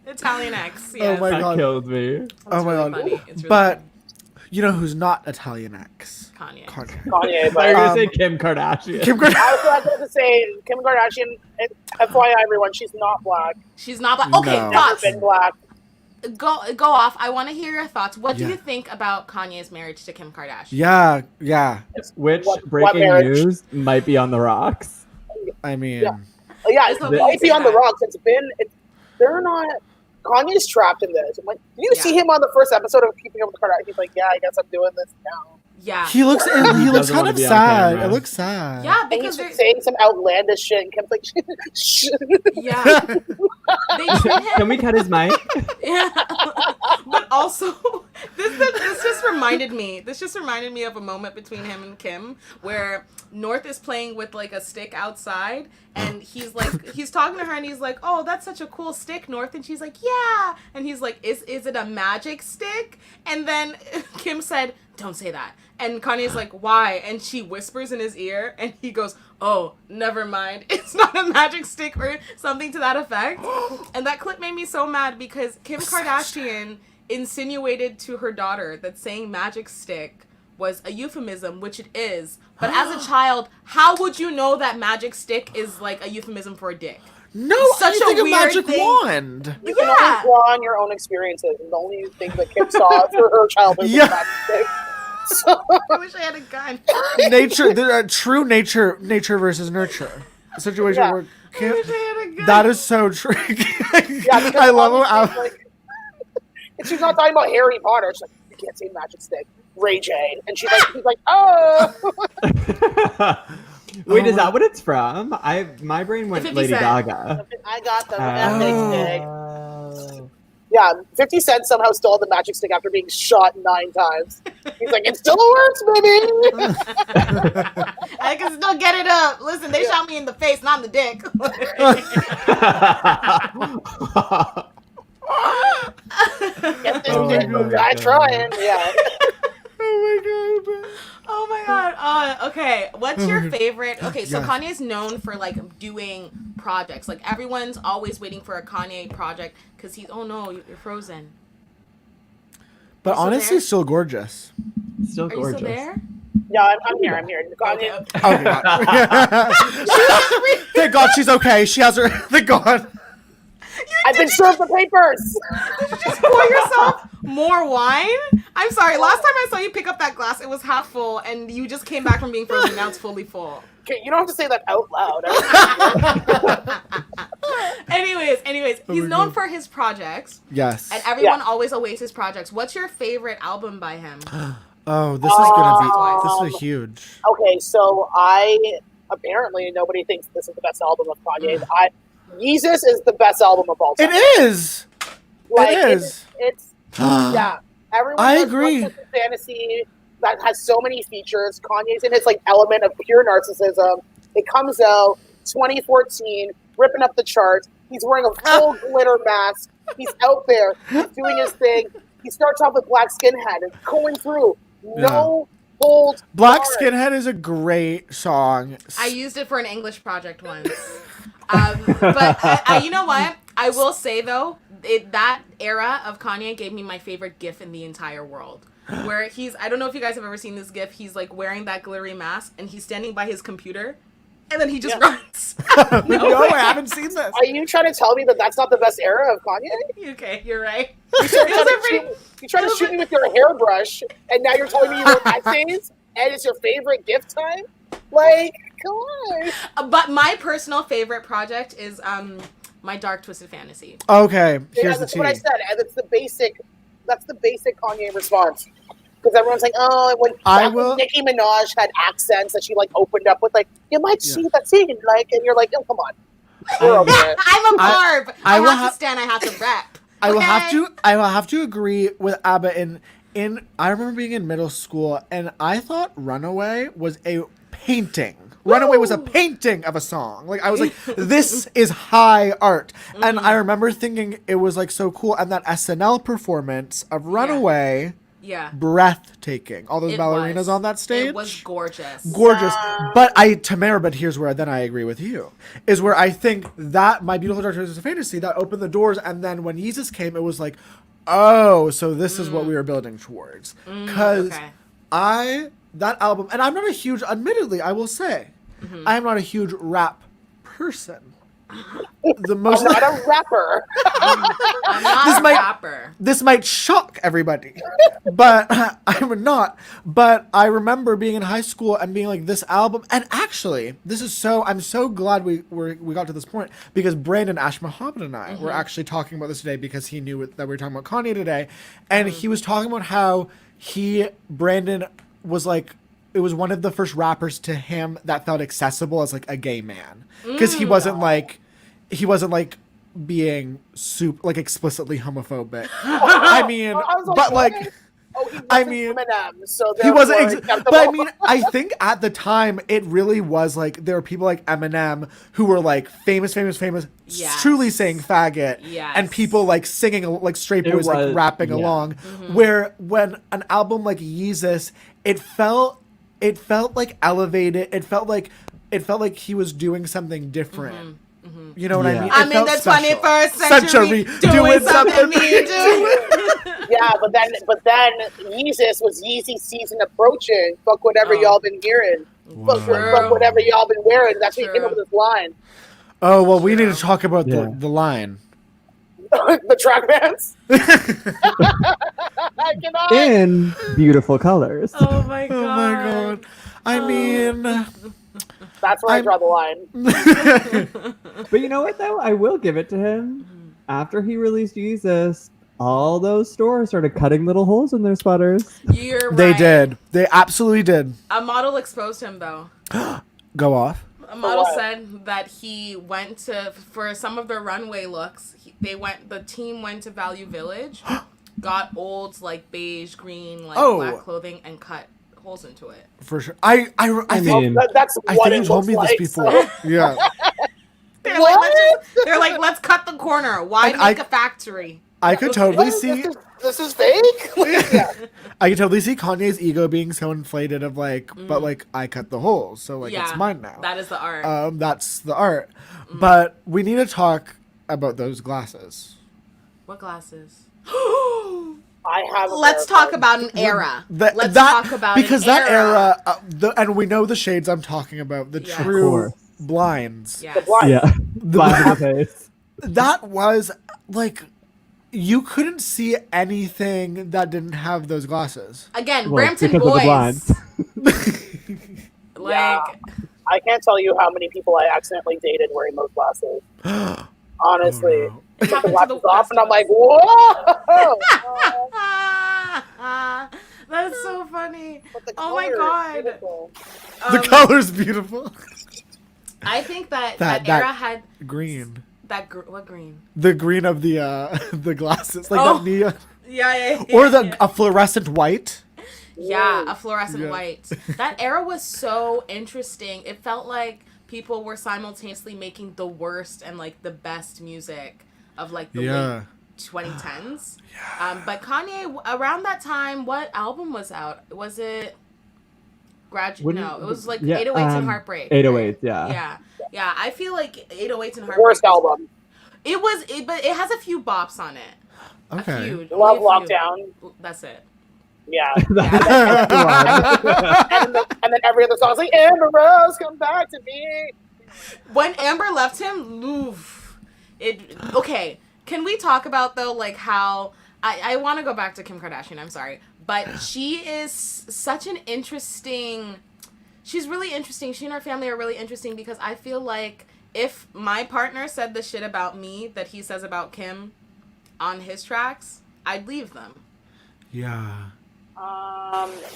Italian X. Oh Yes. my That God. killed me. It's Oh my really God. funny. It's really But you know who's not Italian X? funny. Kanye. Kanye. Kanye, I thought you but were gonna say Kim Kardashian. Kim Kardashian. I was going to say Kim Kardashian. FYI, everyone, she's not black. She's not black. Okay, No. Never thoughts. been black. Go off. I want to hear your thoughts. What do Yeah. you think about Kanye's marriage to Kim Kardashian? Yeah. Which What breaking marriage? news might be on the rocks. I mean, Yeah. Yeah, It's it okay might to be say on the that. rocks. They're not. Kanye's trapped in this. I'm like, you Yeah. see him on the first episode of Keeping Up with the Kardashians. He's like, "Yeah, I guess I'm doing this now." Yeah. He looks doesn't kind wanna of be on sad. camera. It looks sad. Yeah, And because he's they're saying some outlandish shit, and Kim's like, shh. yeah. They treat him Can we cut his mic? Yeah. But also this just reminded me of a moment between him and Kim where North is playing with like a stick outside and he's talking to her and he's like, "Oh, that's such a cool stick, North." And she's like, "Yeah." And he's like, Is it a magic stick?" And then Kim said, "Don't say that." And Kanye's like, "Why?" And she whispers in his ear and he goes, "Oh, never mind. It's not a magic stick," or something to that effect. And that clip made me so mad because Kim Kardashian insinuated to her daughter that saying magic stick was a euphemism, which it is. But as a child, how would you know that magic stick is like a euphemism for a dick? No, Such I think a a weird magic thing. wand. You can Yeah. only draw on your own experiences, and the only thing that Kim saw through her childhood Yeah. was that stick. So, I wish I had a gun. True nature versus nurture. A situation Yeah. where I Kim, wish I had a gun. that is so true. yeah, because I love obviously, how like, and she's not talking about Harry Potter. She's like, "You can't say magic stick, Ray J," and he's like, "Oh." Wait, is that what it's from? My brain went 50 Lady Cent. Gaga. I got the Oh. magic stick. Yeah, 50 Cent somehow stole the magic stick after being shot 9 times. He's like, "It still works, baby." I can still get it up. Listen, they shot me in the face, not in the dick. Get this Oh dick, my try God. trying. Yeah. Oh my god. Oh my god. Okay, what's your favorite? Okay, so Yes. Kanye's known for like doing projects. Like everyone's always waiting for a Kanye project because he's. Oh no, you're frozen. But You still honestly, there? still gorgeous. Still Are you gorgeous. still there? Yeah, I'm here. I'm here. Okay. Oh god. Thank God she's okay. She has her. Thank God. I've been served the papers. Did you just pour yourself more wine? I'm sorry. Last time I saw you pick up that glass, it was half full, and you just came back from being frozen. Now it's fully full. Okay, you don't have to say that out loud. Anyways, he's my known God. for his projects, Yes. and everyone always awaits his projects. What's your favorite album by him? Oh, this is gonna be. Um, This is huge. Okay, so apparently nobody thinks this is the best album of Kanye's. Yeezus is the best album of all time. It is. Like, it is. It's yeah. Everyone I does agree. Twisted Fantasy that has so many features. Kanye's in his like element of pure narcissism. It comes out 2014, ripping up the charts. He's wearing a full glitter mask. He's out there. He's doing his thing. He starts off with Black Skinhead and going through. No holds Black barred. Skinhead is a great song. I used it for an English project once. But you know what? I will say though, that era of Kanye gave me my favorite GIF in the entire world. Where I don't know if you guys have ever seen this GIF. He's like wearing that glittery mask and he's standing by his computer, and then he just runs. No, I haven't seen this. Are you trying to tell me that that's not the best era of Kanye? Okay, you're right. You tried to shoot me with your hairbrush, and now you're telling me you wrote essays, and it's your favorite gift time? Like, come on. But my personal favorite project is my Dark Twisted Fantasy. Okay, Yeah, here's the that's tea. what I said, and that's the basic Kanye response. Because everyone's like, oh, when Nicki Minaj had accents that she like opened up with, like, you might see that scene, like, and you're like, oh, come on. We're over it. I'm a barb. I will have to stand. I have to rap. I will Okay? have to agree with Abba in I remember being in middle school and I thought Runaway was a painting. Runaway was a painting of a song. Like I was like, this is high art. And I remember thinking it was like so cool. And that SNL performance of Runaway, Yeah. breathtaking. All those It ballerinas was. on that stage. It was gorgeous. Gorgeous. But Tamara, but here's where then I agree with you. Is where I think that My Beautiful Dark Twisted Fantasy, that opened the doors, and then when Yeezus came, it was like, oh, so this is what we were building towards. Because okay. that album, and I'm not a huge, admittedly, I will say, I am not a huge rap person. The most I'm not a rapper. I'm not This a might- rapper. This might shock everybody, but I'm not. But I remember being in high school and being like, this album, and actually, I'm so glad we got to this point because Brandon Ash Muhammad and I were actually talking about this today because he knew that we were talking about Kanye today, and he was talking about how Brandon was like, it was one of the first rappers to him that felt accessible as like a gay man, because he wasn't like being like explicitly homophobic. I mean, I was but what? like. Oh, he wasn't I mean, Eminem, so he wasn't, therefore but I mean, I think at the time it really was like there were people like Eminem who were like famous, Yes. truly saying faggot, Yes. and people like singing like straight It boys was- like rapping yeah. along. Where when an album like Yeezus, it felt like elevated. It felt like he was doing something different. You know what I Yeah. mean? I'm It in felt the special. 21st century doing something me do. yeah, but then Yeezus was Yeezy season approaching. Fuck whatever Oh. y'all been hearing. Fuck True. whatever y'all been wearing. That's what he came True. up with this line. Oh well, we need True. to talk about Yeah. the line. The track bands. I cannot. In beautiful colors. Oh my god. Oh my god! I mean. That's where I draw the line. But you know what though? I will give it to him. After he released Jesus, all those stores started cutting little holes in their sweaters. You're right. They did. They absolutely did. A model exposed him though. Go off. A model what? said that he went to, for some of their runway looks, the team went to Value Village, got old like beige, green, like Oh. black clothing and cut holes into it. For sure. I think mean, That's I what think it you told looks me like. this before. So. Yeah. They're like, let's cut the corner. Why And make I- a factory? I could totally What? see This is fake. Yeah. I could totally see Kanye's ego being so inflated of like, but like I cut the holes, so like it's mine now. That is the art. That's the art. But we need to talk about those glasses. What glasses? I have. Let's talk about an era. Let's that, talk about because an that era. and we know the shades I'm talking about, the Yes. Of true course. blinds. Yes. The blind. Yeah. Flat in the face. That was like you couldn't see anything that didn't have those glasses. Again, Well, Brampton because of the boys. blinds. Like, Yeah. I can't tell you how many people I accidentally dated wearing those glasses. Honestly, no. it took the happened to glasses the off, and I'm like, best whoa! That's so funny. But the Oh my color is God. beautiful. The color's beautiful. I think that That- era had Green. what green? The green of the the glasses, like Oh. that neon, Yeah. or a fluorescent white. Yeah, a fluorescent Yeah. white. That era was so interesting. It felt like people were simultaneously making the worst and like the best music of like the late 2010s. But Kanye, around that time, what album was out? Was it No, it was like 808s and Heartbreak. 808s, yeah. Yeah. I feel like 808s and Heartbreak. Worst album. But it has a few bops on it. Okay. A few. Love only a few. Lockdown. That's it. Yeah. That's the one. and then every other song's like, Amber Rose, come back to me. When Amber left him, oof, okay. Can we talk about though, like how I want to go back to Kim Kardashian. I'm sorry, but she is such an interesting. She's really interesting. She and her family are really interesting because I feel like if my partner said the shit about me that he says about Kim on his tracks, I'd leave them. Yeah.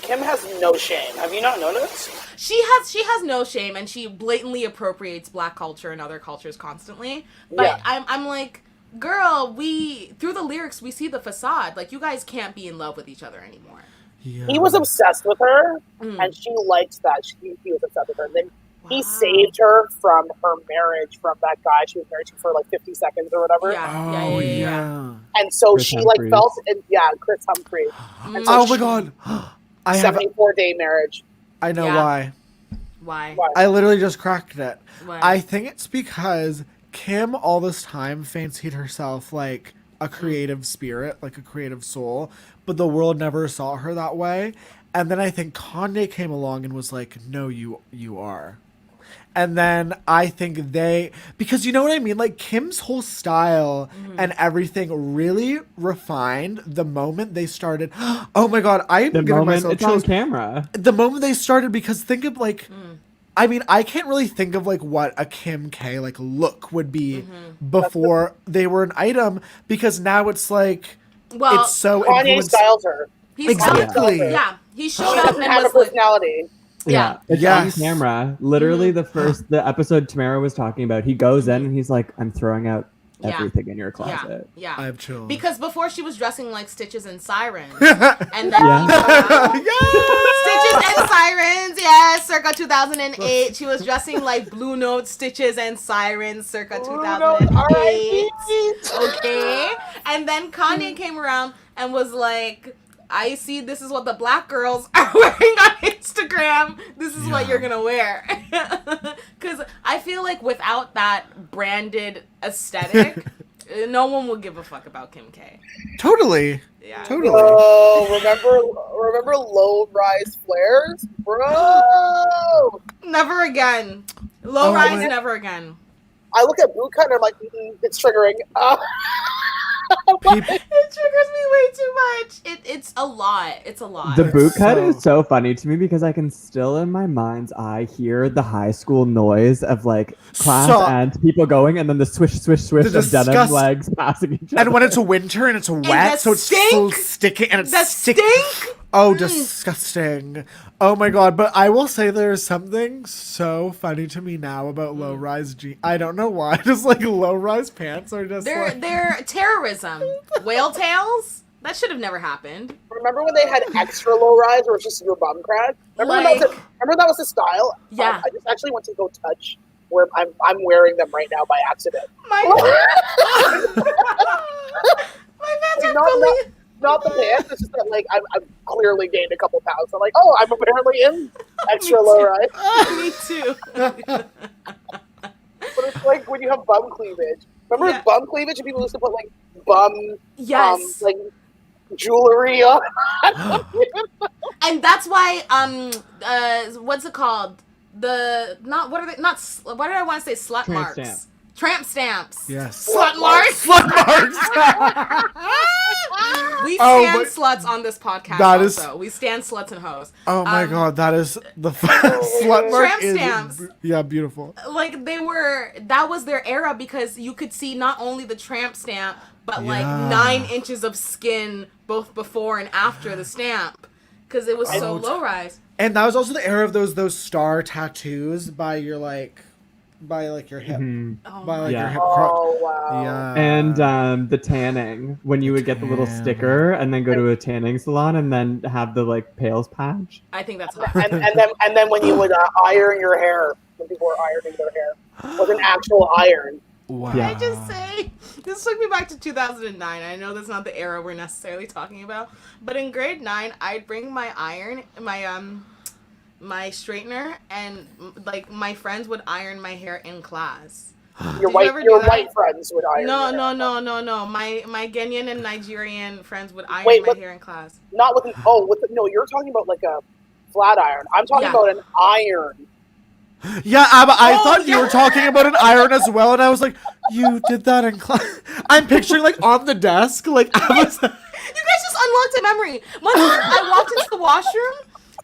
Kim has no shame. Have you not noticed? She has no shame, and she blatantly appropriates Black culture and other cultures constantly. But Yeah. I'm like, girl, through the lyrics we see the facade. Like, you guys can't be in love with each other anymore. Yeah. He was obsessed with her, and she liked that. He was obsessed with her. And then he Wow. saved her from her marriage from that guy she was married to for like 50 seconds or whatever. Yeah. Oh yeah. And so Chris she Humphries. like felt, and Chris Humphries. And so Oh my she- god. I have. 74-day marriage. I know Yeah. why. Why? Why? I literally just cracked it. Why? I think it's because Kim all this time fancied herself like a creative spirit, like a creative soul, but the world never saw her that way. And then I think Kanye came along and was like, "No, you are." And then I think because you know what I mean? Like Kim's whole style and everything really refined the moment they started. Oh my God, I'm The giving moment myself it's on chills. camera. The moment they started, because think of like, I mean, I can't really think of like what a Kim K like look would be before they were an item, because now it's like, Well, it's so Kanye influenced. styles her. he's Exactly. Yeah. He She showed up doesn't and have a was like, personality. Yeah. It's Yes. on camera. Literally, the episode Tamara was talking about. He goes in and he's like, "I'm throwing out Yeah. everything in your yeah, closet." yeah. I have chills. Because before she was dressing like Stitches and Sirens. yeah. And then he Stitches and Sirens, yes, circa 2008. She was dressing like Blue Note, Stitches and Sirens, circa 2008. Okay. And then Kanye came around and was like, I see this is what the black girls are wearing on Instagram. This is what you're going to wear. Because I feel like without that branded aesthetic, no one will give a fuck about Kim K. Totally. Yeah. Totally. Oh, remember low-rise flares? Bro! Never again. Low Oh, rise, my- never again. I look at bootcut and I'm like, it's triggering. Peop- It triggers me way too much. It's a lot. It's a lot. The boot cut So- is so funny to me because I can still in my mind's eye hear the high school noise of like class So- and people going and then the swish swish swish The of denim disgust- legs passing each other. And when it's winter and it's wet, the so it's stink! so sticky and it's The sticky. stink! Oh, disgusting. Oh my god, but I will say there's something so funny to me now about low-rise jeans. I don't know why, just like low-rise pants are just like... They're terrorism. Whale tails? That should have never happened. Remember when they had extra low-rise where it's just your bum crack? Remember that was the style? Yeah. I just actually went to go touch where I'm wearing them right now by accident. My pants are Not- fully... Not the pants, it's just that like I've clearly gained a couple pounds. I'm like, oh, I'm apparently in extra low-rise. Me too. But it's like when you have bum cleavage. Remember Yeah. bum cleavage and people used to put like bum Yes. like jewelry on? And that's why what's it called? What did I want to say? Slut Tramp marks. stamp. Tramp stamps. Yes. Slut marks. Slut marks! We Oh, stand but- sluts on this podcast. That is- Also, we stand sluts and hoes. Oh my Um, god, that is the slut mark Tramp is stamps. yeah, beautiful. Like that was their era because you could see not only the tramp stamp, but like Yeah. 9 inches of skin both before and after the stamp, because it was so Oh, low rise. And that was also the era of those star tattoos by your your hip. Mhm. Oh By my like your Yeah. hip Oh wow. Yeah. And the tanning when you would get the little Tan. sticker and then go to a tanning salon and then have the like pails patch. I think that's hot. and then when you would iron your hair, when people were ironing their hair with an actual iron. Wow. Yeah. I just say this took me back to 2009. I know that's not the era we're necessarily talking about, but in grade 9, I'd bring my iron, my straightener, and like my friends would iron my hair in class. Your Did you ever do your that? white friends would iron. No, your hair. no. My Ghanaian and Nigerian friends would iron Wait, my but- hair in class. Not with no. You're talking about like a flat iron. I'm talking Yeah. about an iron. Yeah, I Oh, thought you yeah. were talking about an iron as well, and I was like, you did that in class. I'm picturing like on the desk, like I was. You guys just unlocked a memory. One time I walked into the washroom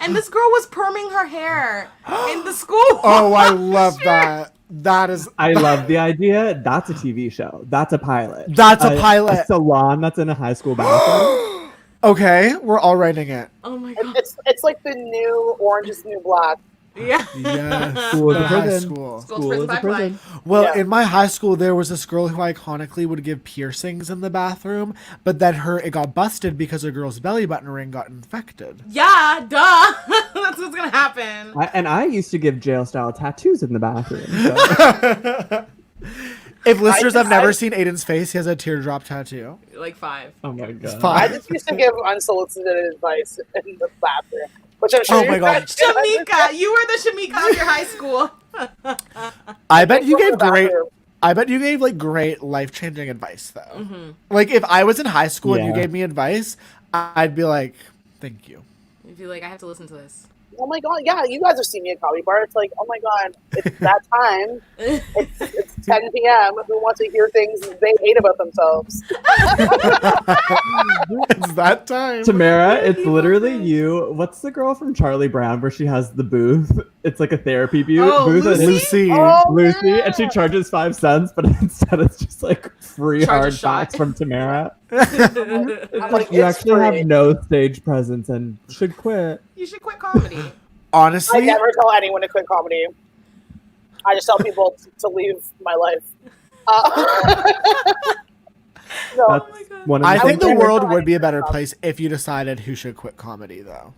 and this girl was perming her hair in the school. Oh, I love washroom. that. That is. I love the idea. That's a TV show. That's a pilot. That's a pilot. A salon that's in a high school bathroom. Okay, we're all writing it. Oh my god. It's like the new Orange is the New Black. Yeah. Yes. School is the a high prison. school. School's prison is a pipeline. prison. Well, Yeah. in my high school, there was this girl who iconically would give piercings in the bathroom, but then it got busted because a girl's belly button ring got infected. Yeah, duh. That's what's gonna happen. I used to give jail style tattoos in the bathroom. So. If listeners have never I- seen Aidan's face, he has a teardrop tattoo. Like 5. Oh my god. fine. I just used to give unsolicited advice in the bathroom, which I'm sure Oh my you God. guys- Shamika, you were the Shamika of your high school. I bet you From gave the great. bathroom. I bet you gave like great life-changing advice though. Mm-hmm. Like if I was in high school and you Yeah. gave me advice, I'd be like, "Thank you." You'd be like, I have to listen to this. Oh my god, yeah, you guys have seen me at Coffee Bar. It's like, oh my god, it's that time. It's 10 p.m. Who wants to hear things they hate about themselves? It's that time. Tamara, it's literally you. What's the girl from Charlie Brown where she has the booth? It's like a therapy Oh, booth. and it's Lucy. Oh, Lucy, yeah. and she charges 5 cents, but instead it's just like free Charge a hard shot. facts from Tamara. I'm like, You it's actually have free. no stage presence and should quit. You should quit comedy. I Honestly, never tell anyone to quit comedy. I just tell people to leave my life. No, That's my God. one of I the think the never world tell would be a anyone better to place if you decided who should quit comedy, though.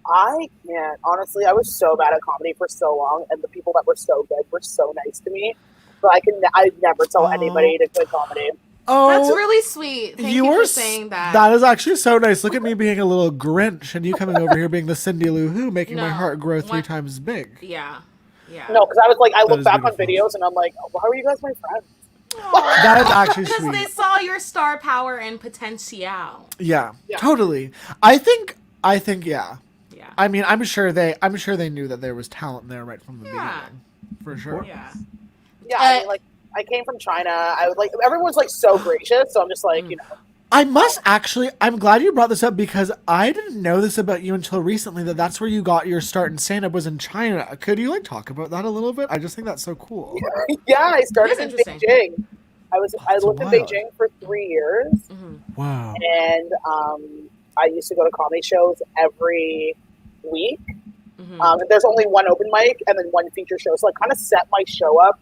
I can't. Honestly, I was so bad at comedy for so long, and the people that were so good were so nice to me. But I'd never tell anybody to quit comedy. Oh, That's really sweet. Thank you are for saying that. That is actually so nice. Look at me being a little Grinch, and you coming over here being the Cindy Lou Who, making my No, heart grow 3 what- times big. Yeah. Yeah. No, because I was like, I look is back on beautiful. videos and I'm like, why were you guys my friends? That is actually Because they sweet. saw your star power and potential. Yeah, Yeah. totally. I think, yeah. Yeah. I mean, I'm sure they knew that there was talent there right from the Yeah. beginning, for sure. Yeah. Yeah, I mean, like, I came from China. I was like, everyone's like so gracious. So I'm just like, you know, I must actually. I'm glad you brought this up because I didn't know this about you until recently. That's where you got your start in stand-up was in China. Could you like talk about that a little bit? I just think that's so cool. yeah, I started That's in interesting. Beijing. I That's lived in wild. Beijing for 3 years, Wow. and I used to go to comedy shows every week. And there's only one open mic and then one feature show. So I kind of set my show up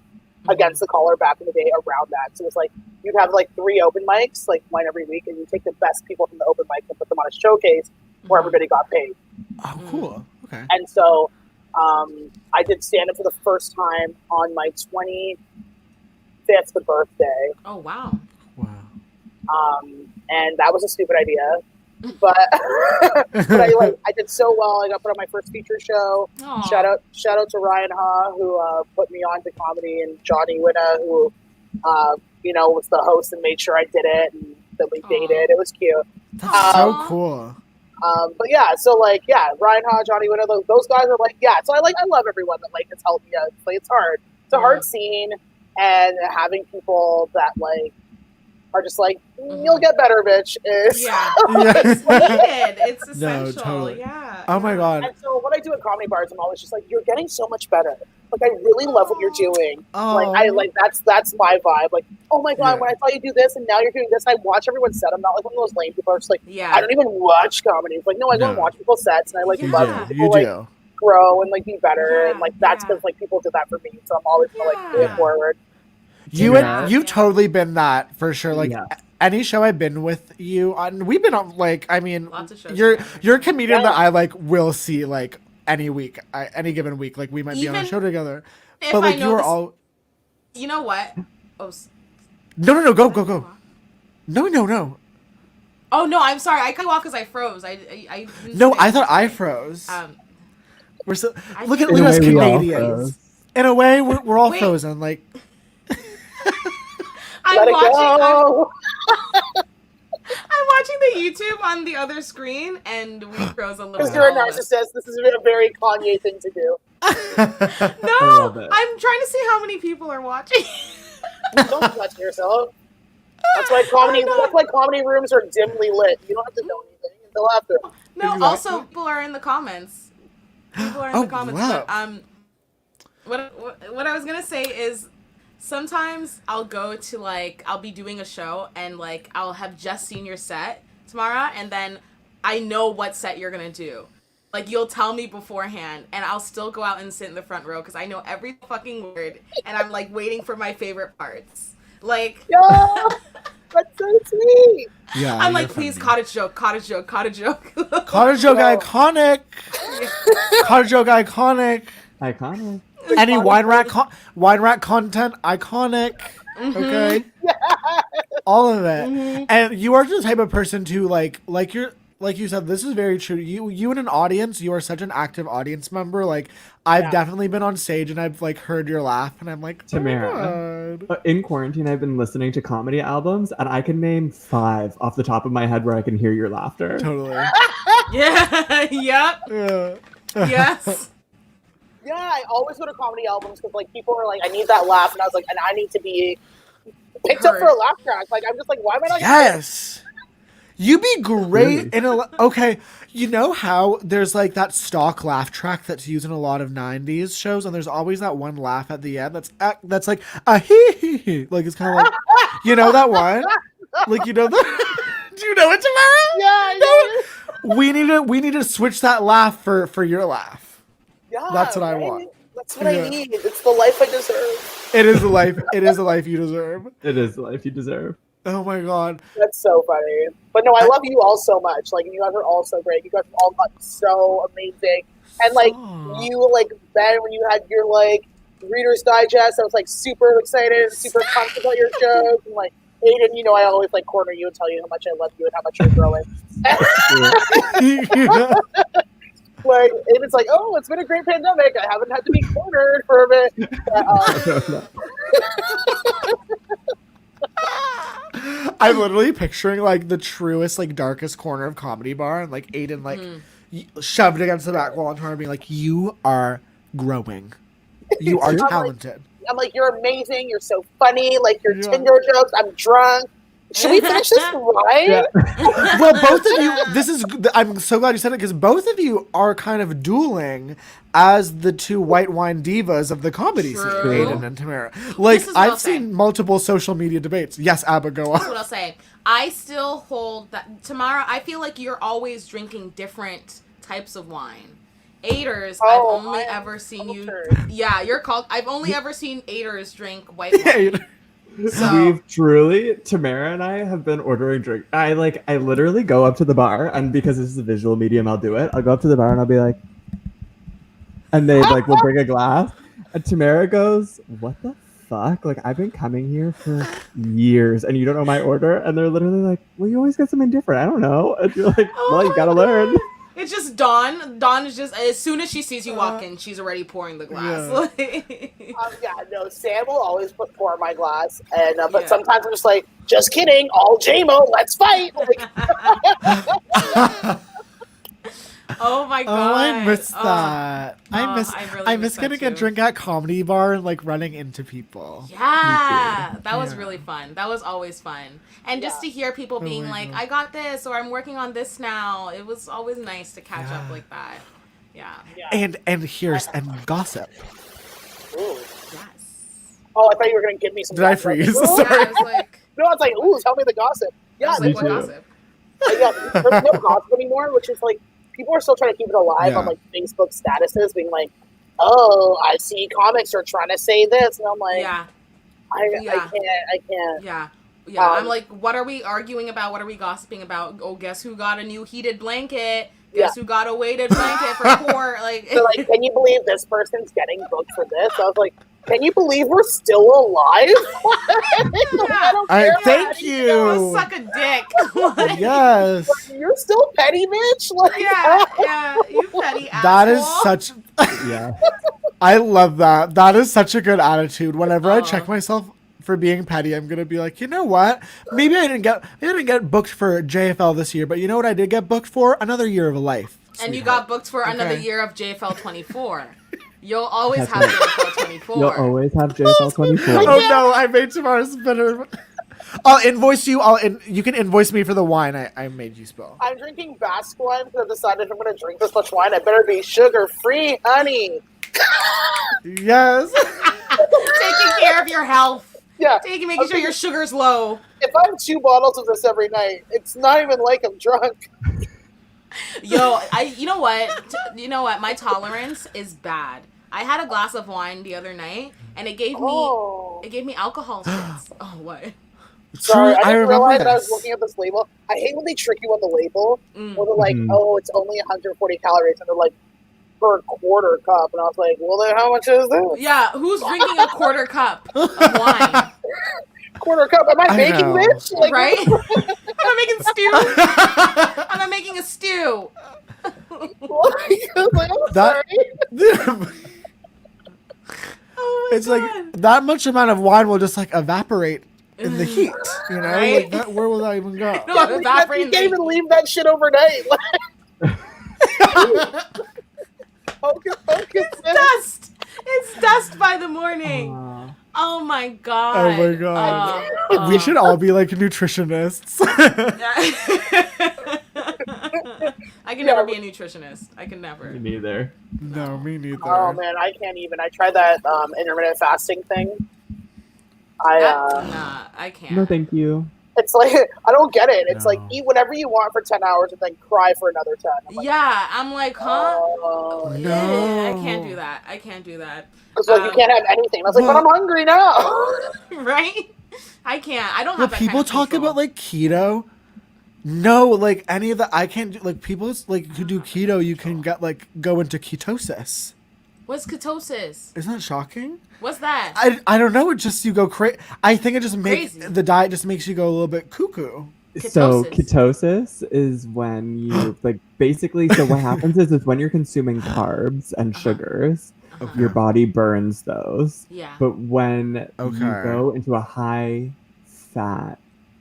against the caller back in the day around that. So it was like you'd have like 3 open mics, like one every week, and you take the best people from the open mic and put them on a showcase where everybody got paid. Oh, cool. Okay. And so I did stand up for the first time on my 25th birthday. Oh, wow. Wow. And that was a stupid idea. But, I did so well. I got put on my first feature show. Aw. Shout out to Ryan Ha, who put me on to comedy, and Johnny Winna, who was the host and made sure I did it, and then we dated. It was cute. That's so Aw. cool. But yeah, so like, yeah, Ryan Ha, Johnny Winna, those guys are like, yeah. So I love everyone that like has helped me out. Like, it's hard. It's a hard scene, and having people that like are just like, you'll get better, bitch. Is Yeah. Yeah. It's needed. It's No, essential. totally. Yeah. Oh my god. And so when I do at comedy bars, I'm always just like, you're getting so much better. Like, I really love what you're doing. Oh. That's my vibe. Like, oh my god, Yeah. when I saw you do this and now you're doing this, I watch everyone's set. I'm not like one of those lame people who are just like, Yeah. I don't even watch comedy. It's like, no, I go and No. watch people's sets, and I like You love Yeah. when do. people You like do. grow and like be better, Yeah, and like that's yeah. because like people did that for me. So I'm always gonna like pay it Yeah. forward. You've Yeah. totally been that for sure. Like Yeah. any show I've been with you on, we've been on like, I mean, Lots of shows you're together. a comedian Yeah. that I like will see like any week, any given week. Like we might be on a Even show together, If but like I you know were this, all. you know what? Oh, No, go. No. Oh no, I'm sorry. I cut you off because I froze. I didn't No, say I thought I anything. froze. I Look at think- look In a at us way, we all Canadians. froze. In a way, we're all Wait. frozen. Like I'm Let it watching. go. I'm watching the YouTube on the other screen, and we froze a little. Because you're a bit. narcissist. This is a very Kanye thing to do. No, love it. I'm trying to see how many people are watching. Don't touch yourself. That's why comedy rooms are dimly lit. You don't have to know anything until after. No, Exactly. also people are in the comments. People are in Oh, the comments. wow. But what I was gonna say is sometimes I'll go to like I'll be doing a show and like I'll have just seen your set, Tamara, and then I know what set you're gonna do. Like you'll tell me beforehand, and I'll still go out and sit in the front row because I know every fucking word, and I'm like waiting for my favorite parts. Like Yeah, that's so sweet. yeah, I'm you're like, please, funny. cottage joke. Cottage joke Oh. iconic. Cottage joke iconic. Iconic. Any wine rat content iconic. Okay. All of it. And you are the type of person to like you said, this is very true. You in an audience, you are such an active audience member. Like I've definitely been on stage and I've like heard your laugh and I'm like, Tamara. oh my God. In quarantine, I've been listening to comedy albums, and I can name 5 off the top of my head where I can hear your laughter. Totally. Yeah. Yep. Yeah. Yes. Yeah, I always go to comedy albums because like people are like, I need that laugh, and I was like, and I need to be picked up for a laugh track. Like I'm just like, why am I not? Yes. You be great Really? in a okay. You know how there's like that stock laugh track that's used in a lot of '90s shows, and there's always that one laugh at the end that's like a hee hee hee. Like it's kind of like, you know that one, like you know that. Do you know it, Tamara? Yeah, I know it. We need to switch that laugh for your laugh. Yeah, That's what I right? want. That's what Yeah. I need. It's the life I deserve. It is the life. It is the life you deserve. It is the life you deserve. Oh my god. That's so funny. But no, I love you all so much. Like, you guys are all so great. You guys have all gotten so amazing. And like Stop. you, like Ben, when you had your like Reader's Digest, I was like super excited, super pumped about your shows. And like Aidan, you know, I always like corner you and tell you how much I love you and how much you're growing. Like Aidan's like, oh, it's been a great pandemic. I haven't had to be cornered for a bit. I'm literally picturing like the truest, like darkest corner of comedy bar, and like Aidan like shoved against the back wall and her being like, "You are growing. You are talented." I'm like, you're amazing. You're so funny. Like your Yeah. Tinder jokes. I'm drunk. Should we finish this right? Yeah. Well, both of you. I'm so glad you said it because both of you are kind of dueling as the two white wine divas of the comedy scene, True. Aidan and Tamara. Like This is what I'll I've say. seen multiple social media debates. Yes, Abba, go That's on. what I'll say. I still hold that Tamara. I feel like you're always drinking different types of wine. Aiders, Oh, I've only I am ever seen you. cultured. Yeah, you're called. I've only ever seen Aiders drink white wine. So We've truly, Tamara and I have been ordering drink. I literally go up to the bar, and because this is a visual medium, I'll do it. I'll go up to the bar and I'll be like, and they like will bring a glass, and Tamara goes, "What the fuck? Like I've been coming here for years, and you don't know my order?" And they're literally like, "Well, you always get something different. I don't know." And you're like, Oh "Well, you my gotta God. learn." It's just Dawn. Dawn is just as soon as she sees you walk in, she's already pouring the glass. Yeah, no, Sam will always pour my glass, and but Yeah. sometimes I'm just like, just kidding, all JMO, let's fight. Like, Oh my god! Oh, I miss Oh. that. I miss. really I miss miss that getting a too. drink at comedy bar and like running into people. Yeah, that was Yeah. really fun. That was always fun. And just to Yeah. hear people being my like, God. I got this, or I'm working on this now. It was always nice to catch up Yeah. like that. Yeah. yeah. And here's and gossip. Ooh. Yes. Oh, I thought you were gonna give me some. Did I gossip. freeze? Ooh. Yeah, I was like, No, it's like, ooh, tell me the gossip. I Yeah, was like, me what too. gossip? yeah. There's no gossip anymore, which is like people are still trying to keep it alive Yeah. on like Facebook statuses, being like, "Oh, I see comics are trying to say this," and I'm like, Yeah, I Yeah. can't. yeah. Yeah, I'm Um, like, what are we arguing about? What are we gossiping about? Oh, guess who got a new heated blanket? Guess who got a weighted blanket for court? Like, They're like, can you believe this person's getting booked for this? I was like, can you believe we're still alive? I don't care. Thank go you. suck a dick. Like, Yes. You're still petty, bitch. Like, yeah, you petty asshole. That is such. Yeah. I love that. That is such a good attitude. Whenever I Oh. check myself for being petty, I'm gonna be like, you know what? Maybe I didn't get booked for JFL this year, but you know what I did get booked for? Another year of a life. And you sweetheart. got booked for another Okay. year of JFL 24. You'll always That's have right. JFL 24. You'll always have JFL 24. Oh no, I made Tamara's bitter. I'll invoice you. You can invoice me for the wine I made you spill. I'm drinking Basque wine because I decided if I'm going to drink this much wine, I better be sugar-free, honey. Yes. Taking care of your health. Yeah. Making sure your sugar's low. If I have 2 bottles of this every night, it's not even like I'm drunk. Yo, you know what? My tolerance is bad. I had a glass of wine the other night, and it gave me alcohol fits. Oh, what? Sorry, I I didn't remember realize that I was this. looking at this label. I hate when they trick you on the label. Mm. Where they're like, Mhm. oh, it's only 140 calories. And they're like, per quarter cup. And I was like, well, then how much is this? Yeah, who's drinking a quarter cup of wine? Quarter cup? Am I I making know. this? Like, Right? I'm making stew. I'm making a stew. I'm like, I'm That- sorry. Oh my It's God. like that much amount of wine will just like evaporate in the heat. You know, Right? like where will that even go? No, You evaporating. can't even leave that shit overnight. Focus, It's dust. It's dust by the morning. Oh my god. Oh my God. We should all be like nutritionists. I can never be a nutritionist. I can never. Me neither. No, me neither. Oh man, I can't even. I tried that intermittent fasting thing. Nah, I can't. No, thank you. It's like I don't get it. It's like No. eat whatever you want for 10 hours and then cry for another 10. I'm like, Yeah, I'm like, huh? oh. Yeah, I can't do that. I can't do that. Because like you can't have anything. I was like, but I'm hungry now. Right? I can't. I don't When have that people kind of talk control. about like keto, no, like any of the I can't do like people like who do keto, you can get like go into ketosis. What's ketosis? Isn't that shocking? What's that? I don't know. It just you go crazy. I think it just makes Crazy. the diet just makes you go a little bit cuckoo. So Ketosis. ketosis is when you like basically. So what happens is when you're consuming carbs and sugars, Okay. your body burns those. Yeah. But when you Okay. go into a high fat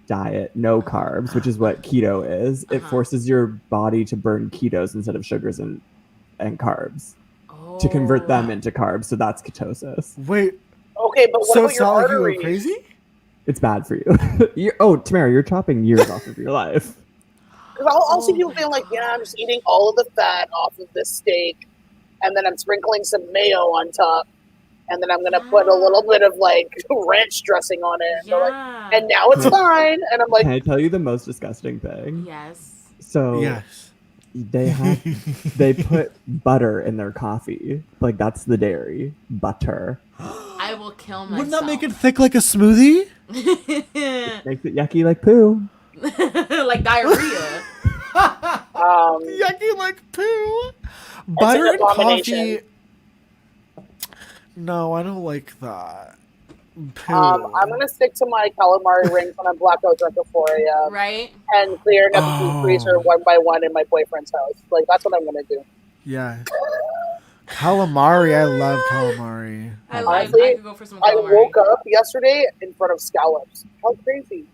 diet, no carbs, which is what keto is, it Uh-huh. forces your body to burn ketos instead of sugars and carbs to convert them into carbs. So that's ketosis. Wait, Okay, but what so about it's your not like you arteries? go crazy? It's bad for you. Tamara, you're chopping years off of your life. Because I'll see Oh people my being like, yeah, God. I'm just eating all of the fat off of this steak, and then I'm sprinkling some mayo on top, and then I'm going to put a little bit of like ranch dressing on it. And, they're like, Yeah. and now it's fine. And I'm like, Can I tell you the most disgusting thing? Yes. So Yes. they put butter in their coffee. Like that's the dairy. Butter. I will kill myself. Wouldn't that make it thick like a smoothie? Makes it yucky like poo. like diarrhea? Yucky like poo. Butter and abomination. coffee. No, I don't like that. Poo. I'm going to stick to my calamari rings when I'm blackout drunk at 4 a.m. Right? and clearing up the deep freezer Oh. one by one in my boyfriend's house. Like, that's what I'm going to do. Yeah. Calamari. I love calamari. I Honestly, could go for some I calamari. woke up yesterday in front of scallops. How crazy.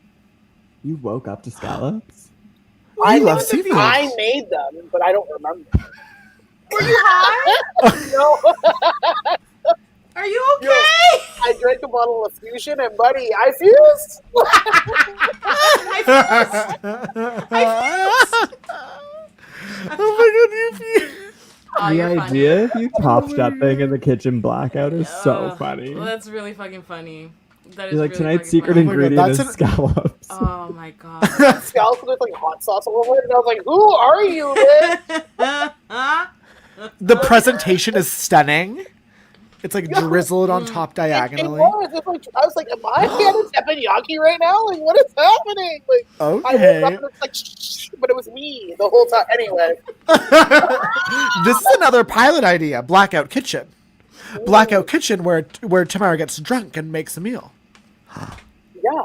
You woke up to scallops? I know love that seafood. I made them, but I don't remember. Were you high? No, Are you okay? I drank a bottle of Fusion, and buddy, I fused. Oh my god, you Oh, The you're funny. idea of you top stepping in the kitchen blackout is so Ugh, funny. Well, that's really fucking funny. That is You're like, really tonight's fucking secret funny. my God, ingredient that's is an- scallops. Oh my god. Scallops with like hot sauce all over it, and I was like, "Who are you, man?" The presentation is stunning. It's like drizzled on top It diagonally. was. It's like, I was like, "Am I getting teppanyaki right now? Like, what is happening?" Like, I woke up Okay. and it's like, shh, but it was me the whole time. Anyway, This is another pilot idea. Blackout kitchen. Blackout kitchen where Tamara gets drunk and makes a meal. yeah.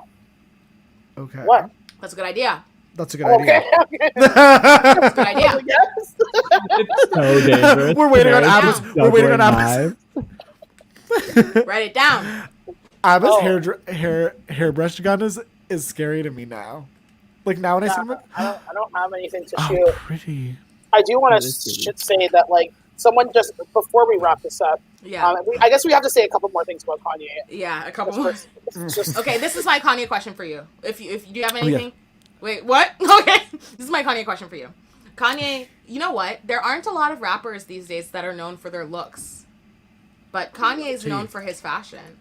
Okay. What? That's a good idea. That's a good Okay. idea. That's a good idea. Yes. It's so dangerous. We're waiting on Tamara's Abba's. We're waiting on juggling Abba's. knives. Write it down. Abba's Oh. hairbrush gun is scary to me now. Like now when I see them, I don't have anything to oh, shoot. pretty. I do want That to is pretty. say that, like, someone just before we wrap this up, Yeah. I guess we have to say a couple more things about Kanye. Yeah, a couple Just more. just- Okay, this is my Kanye question for you. If do you have yeah. anything? Wait, what? Okay. This is my Kanye question for you. Kanye, you know what? There aren't a lot of rappers these days that are known for their looks. But Kanye is known for his fashion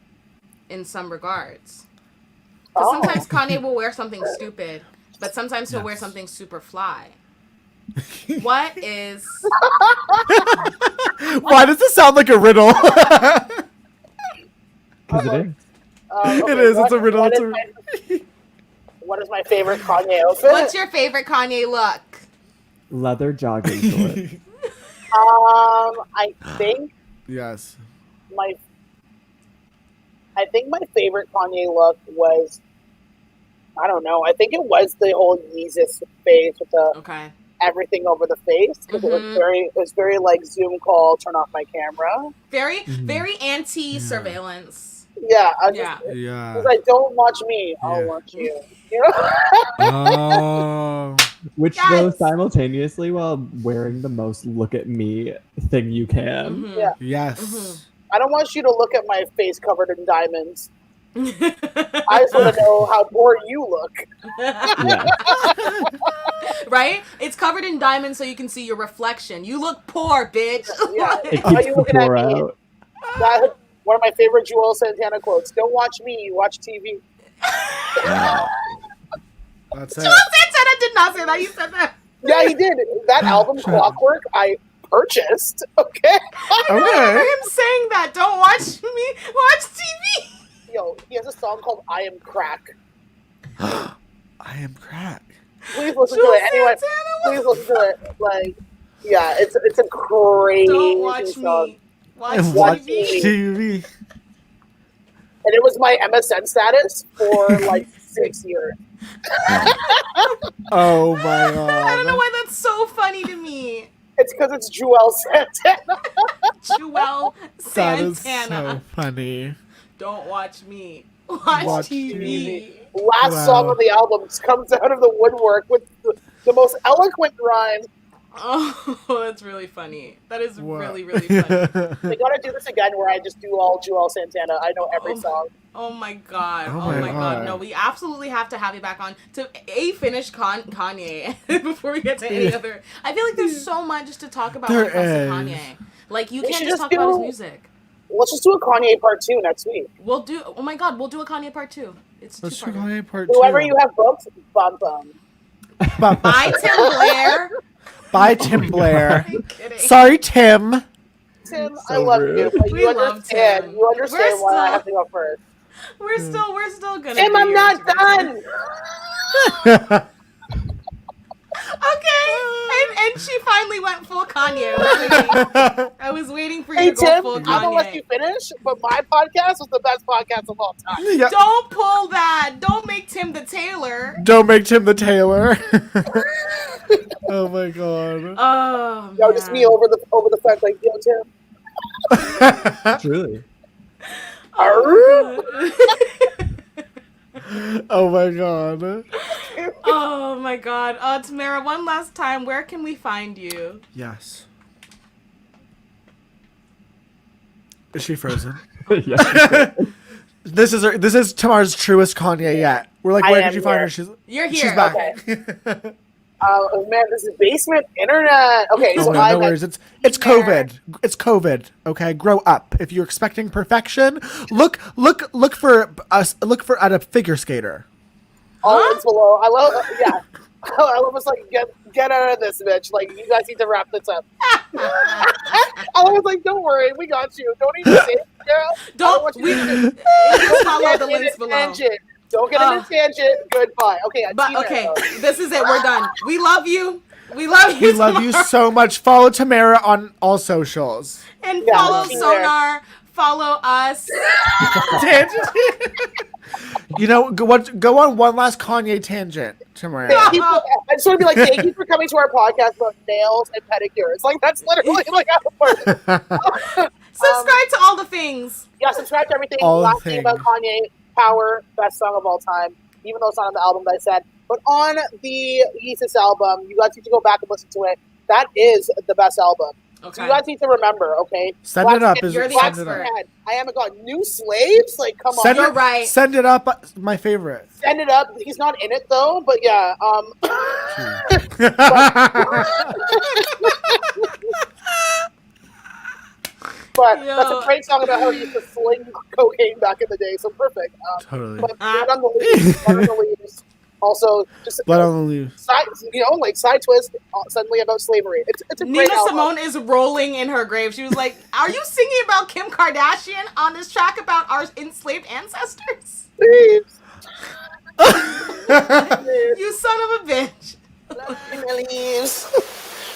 in some regards. Because Oh. sometimes Kanye will wear something stupid, but sometimes he'll wear Yes. something super fly. What is Why does this sound like a riddle? Because it is. It is, it's a riddle, What it's is, what is my favorite Kanye outfit? what's your favorite Kanye look? Leather jogging shorts. I think Yes. my favorite Kanye look was, I don't know. I think it was the whole Yeezus phase with the Okay. everything over the face, because Mhm. it was very like Zoom call, turn off my camera. Very anti-surveillance. Yeah, I just, Yeah. Yeah. He's like, don't watch me, I'll Yeah. watch you. You know? Oh. Which Yes. goes simultaneously while wearing the most look at me thing you can. Mhm. Yeah. Yes. Mhm. I don't want you to look at my face covered in diamonds. I just want to know how poor you look. Yeah. Right? It's covered in diamonds so you can see your reflection. You look poor, bitch. Yeah. It How keeps you the looking at pour me? out. That, one of my favorite Joel Santana quotes: "Don't watch me, watch TV." That's Joel it. Santana did not say that. You said that. Yeah, he did. That album, Clockwork, I purchased. Okay. I remember him saying that. Don't watch me. Watch TV. Yo, he has a song called "I Am Crack." I am crack. Please listen Joel to it. Anyway, Santana. please listen to it. Like, yeah, it's a crazy Don't watch song. me. Watch Watch TV. TV. And it was my MSN status for like 6 years. Oh my I don't know god. why that's so funny to me. It's because it's Joel Santana. Joel That is Santana. so funny. Don't watch me. Watch TV. Last Wow. song of the album comes out of the woodwork with the most eloquent rhyme. Oh, that's really funny. That is Wow. really, really funny. We gotta do this again where I just do all Joel Santana. I know every song. Oh my god. Oh Oh my my god. God. No, we absolutely have to have you back on to finish Kanye before we get to any other. I feel like there's so much to talk about when There it comes to is. Kanye. Like you We can't should just just talk about his do- music. Let's just do a Kanye part 2 next week. We'll do. Oh my god, we'll do a Kanye part 2. It's Let's do 2-parter. Kanye part Whoever 2. you have booked, bum bum. Bye, Tim Blair. Bye, Tim Blair. I'm kidding. Sorry, Tim. Tim, I So love rude. you, but We you love understand. Tim. You understand We're why I still- have to go first. We're still gonna. Tim, do I'm your not integration. done. Okay, and she finally went full Kanye. I was waiting for you Hey to go Tim, full I'm gonna let you Kanye. finish, but my podcast was the best podcast of all time. Yeah. Don't pull that. Don't make Tim the Taylor. Don't make Tim the Taylor. Oh my god. Oh, Yo, just me over the fence, like, yo, Tim. Truly. Oh my god. Oh my god. Tamara, one last time, where can we find you? Yes. Is she frozen? Yes. This is Tamara's truest Kanye yet. We're like, I where am did you find here. her? She's You're here. she's back. Okay. Oh man, this is basement internet. Okay, No, so no, I'm no worries. It's COVID. It's COVID. Okay, grow up. If you're expecting perfection, look for us. Look for at a figure skater. all links below. I love, yeah. I was like, get out of this, bitch. Like, you guys need to wrap this up. I was like, don't worry, we got you. Don't even say it, girl. Don't we just follow the links below. Tangent. Don't get in a tangent. Goodbye. Okay, But okay, this is it. We're done. We love you. We love you. We love you Tamara. so much. Follow Tamara on all socials. And Yeah, follow see you Sonar. Follow us. You know, go on one last Kanye tangent, Tamara. Thank you for, I just want to be like, thank you for coming to our podcast about nails and pedicures. Like, that's literally like how it works. Subscribe to all the things. Yeah, subscribe to everything. All Last thing about things. Kanye, Power, best song of all time, even though it's not on the album that I said. But on the Yeezus album, you guys need to go back and listen to it. That is the best album. So Okay. you guys need to remember, okay? Send it up. You're the Send it expert. up. I haven't got New Slaves. Like, come on. Send You're it, right. Send it up. My favorite. Send it up. He's not in it though, but yeah. But Yo. that's a great song about how he used to sling cocaine back in the day. So perfect. Totally. But Blood on the Leaves. Blood on the Leaves. Also, just Blood on the leaves. side, like side twist suddenly about slavery. It's a great Nina album. Simone is rolling in her grave. She was like, "Are you singing about Kim Kardashian on this track about our enslaved ancestors? Leaves. You son of a bitch." Leaves.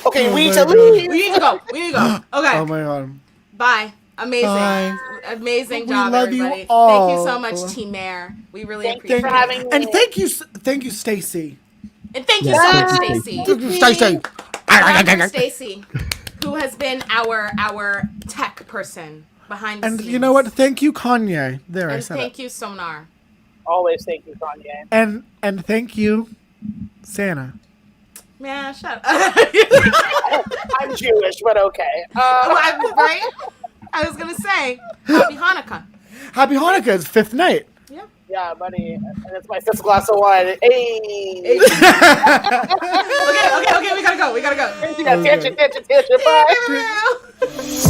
Okay, Oh we my need to God. leave. We need to go. We need to go. Okay. Oh my god. Bye. Amazing. Bye. Amazing We job, love you everybody. Thank all. you so much, Team Mayor. We really Thank appreciate you for it. having me. And thank you, Stacy. And thank you Yes. so much, Thank Stacy. Stacy. Dr. Stacy, who has been our tech person behind the And scenes. you know what? Thank you, Kanye. There, I And said thank it. you, Sonar. Always thank you, Kanye. And thank you, Santa. Man, shut up. I'm Jewish, but okay. Right? I was gonna say, Happy Hanukkah. Happy Hanukkah. It's fifth night. Yeah, buddy. And it's my fifth glass of wine. Hey. Okay, we gotta go. Tangent. Bye. Bye.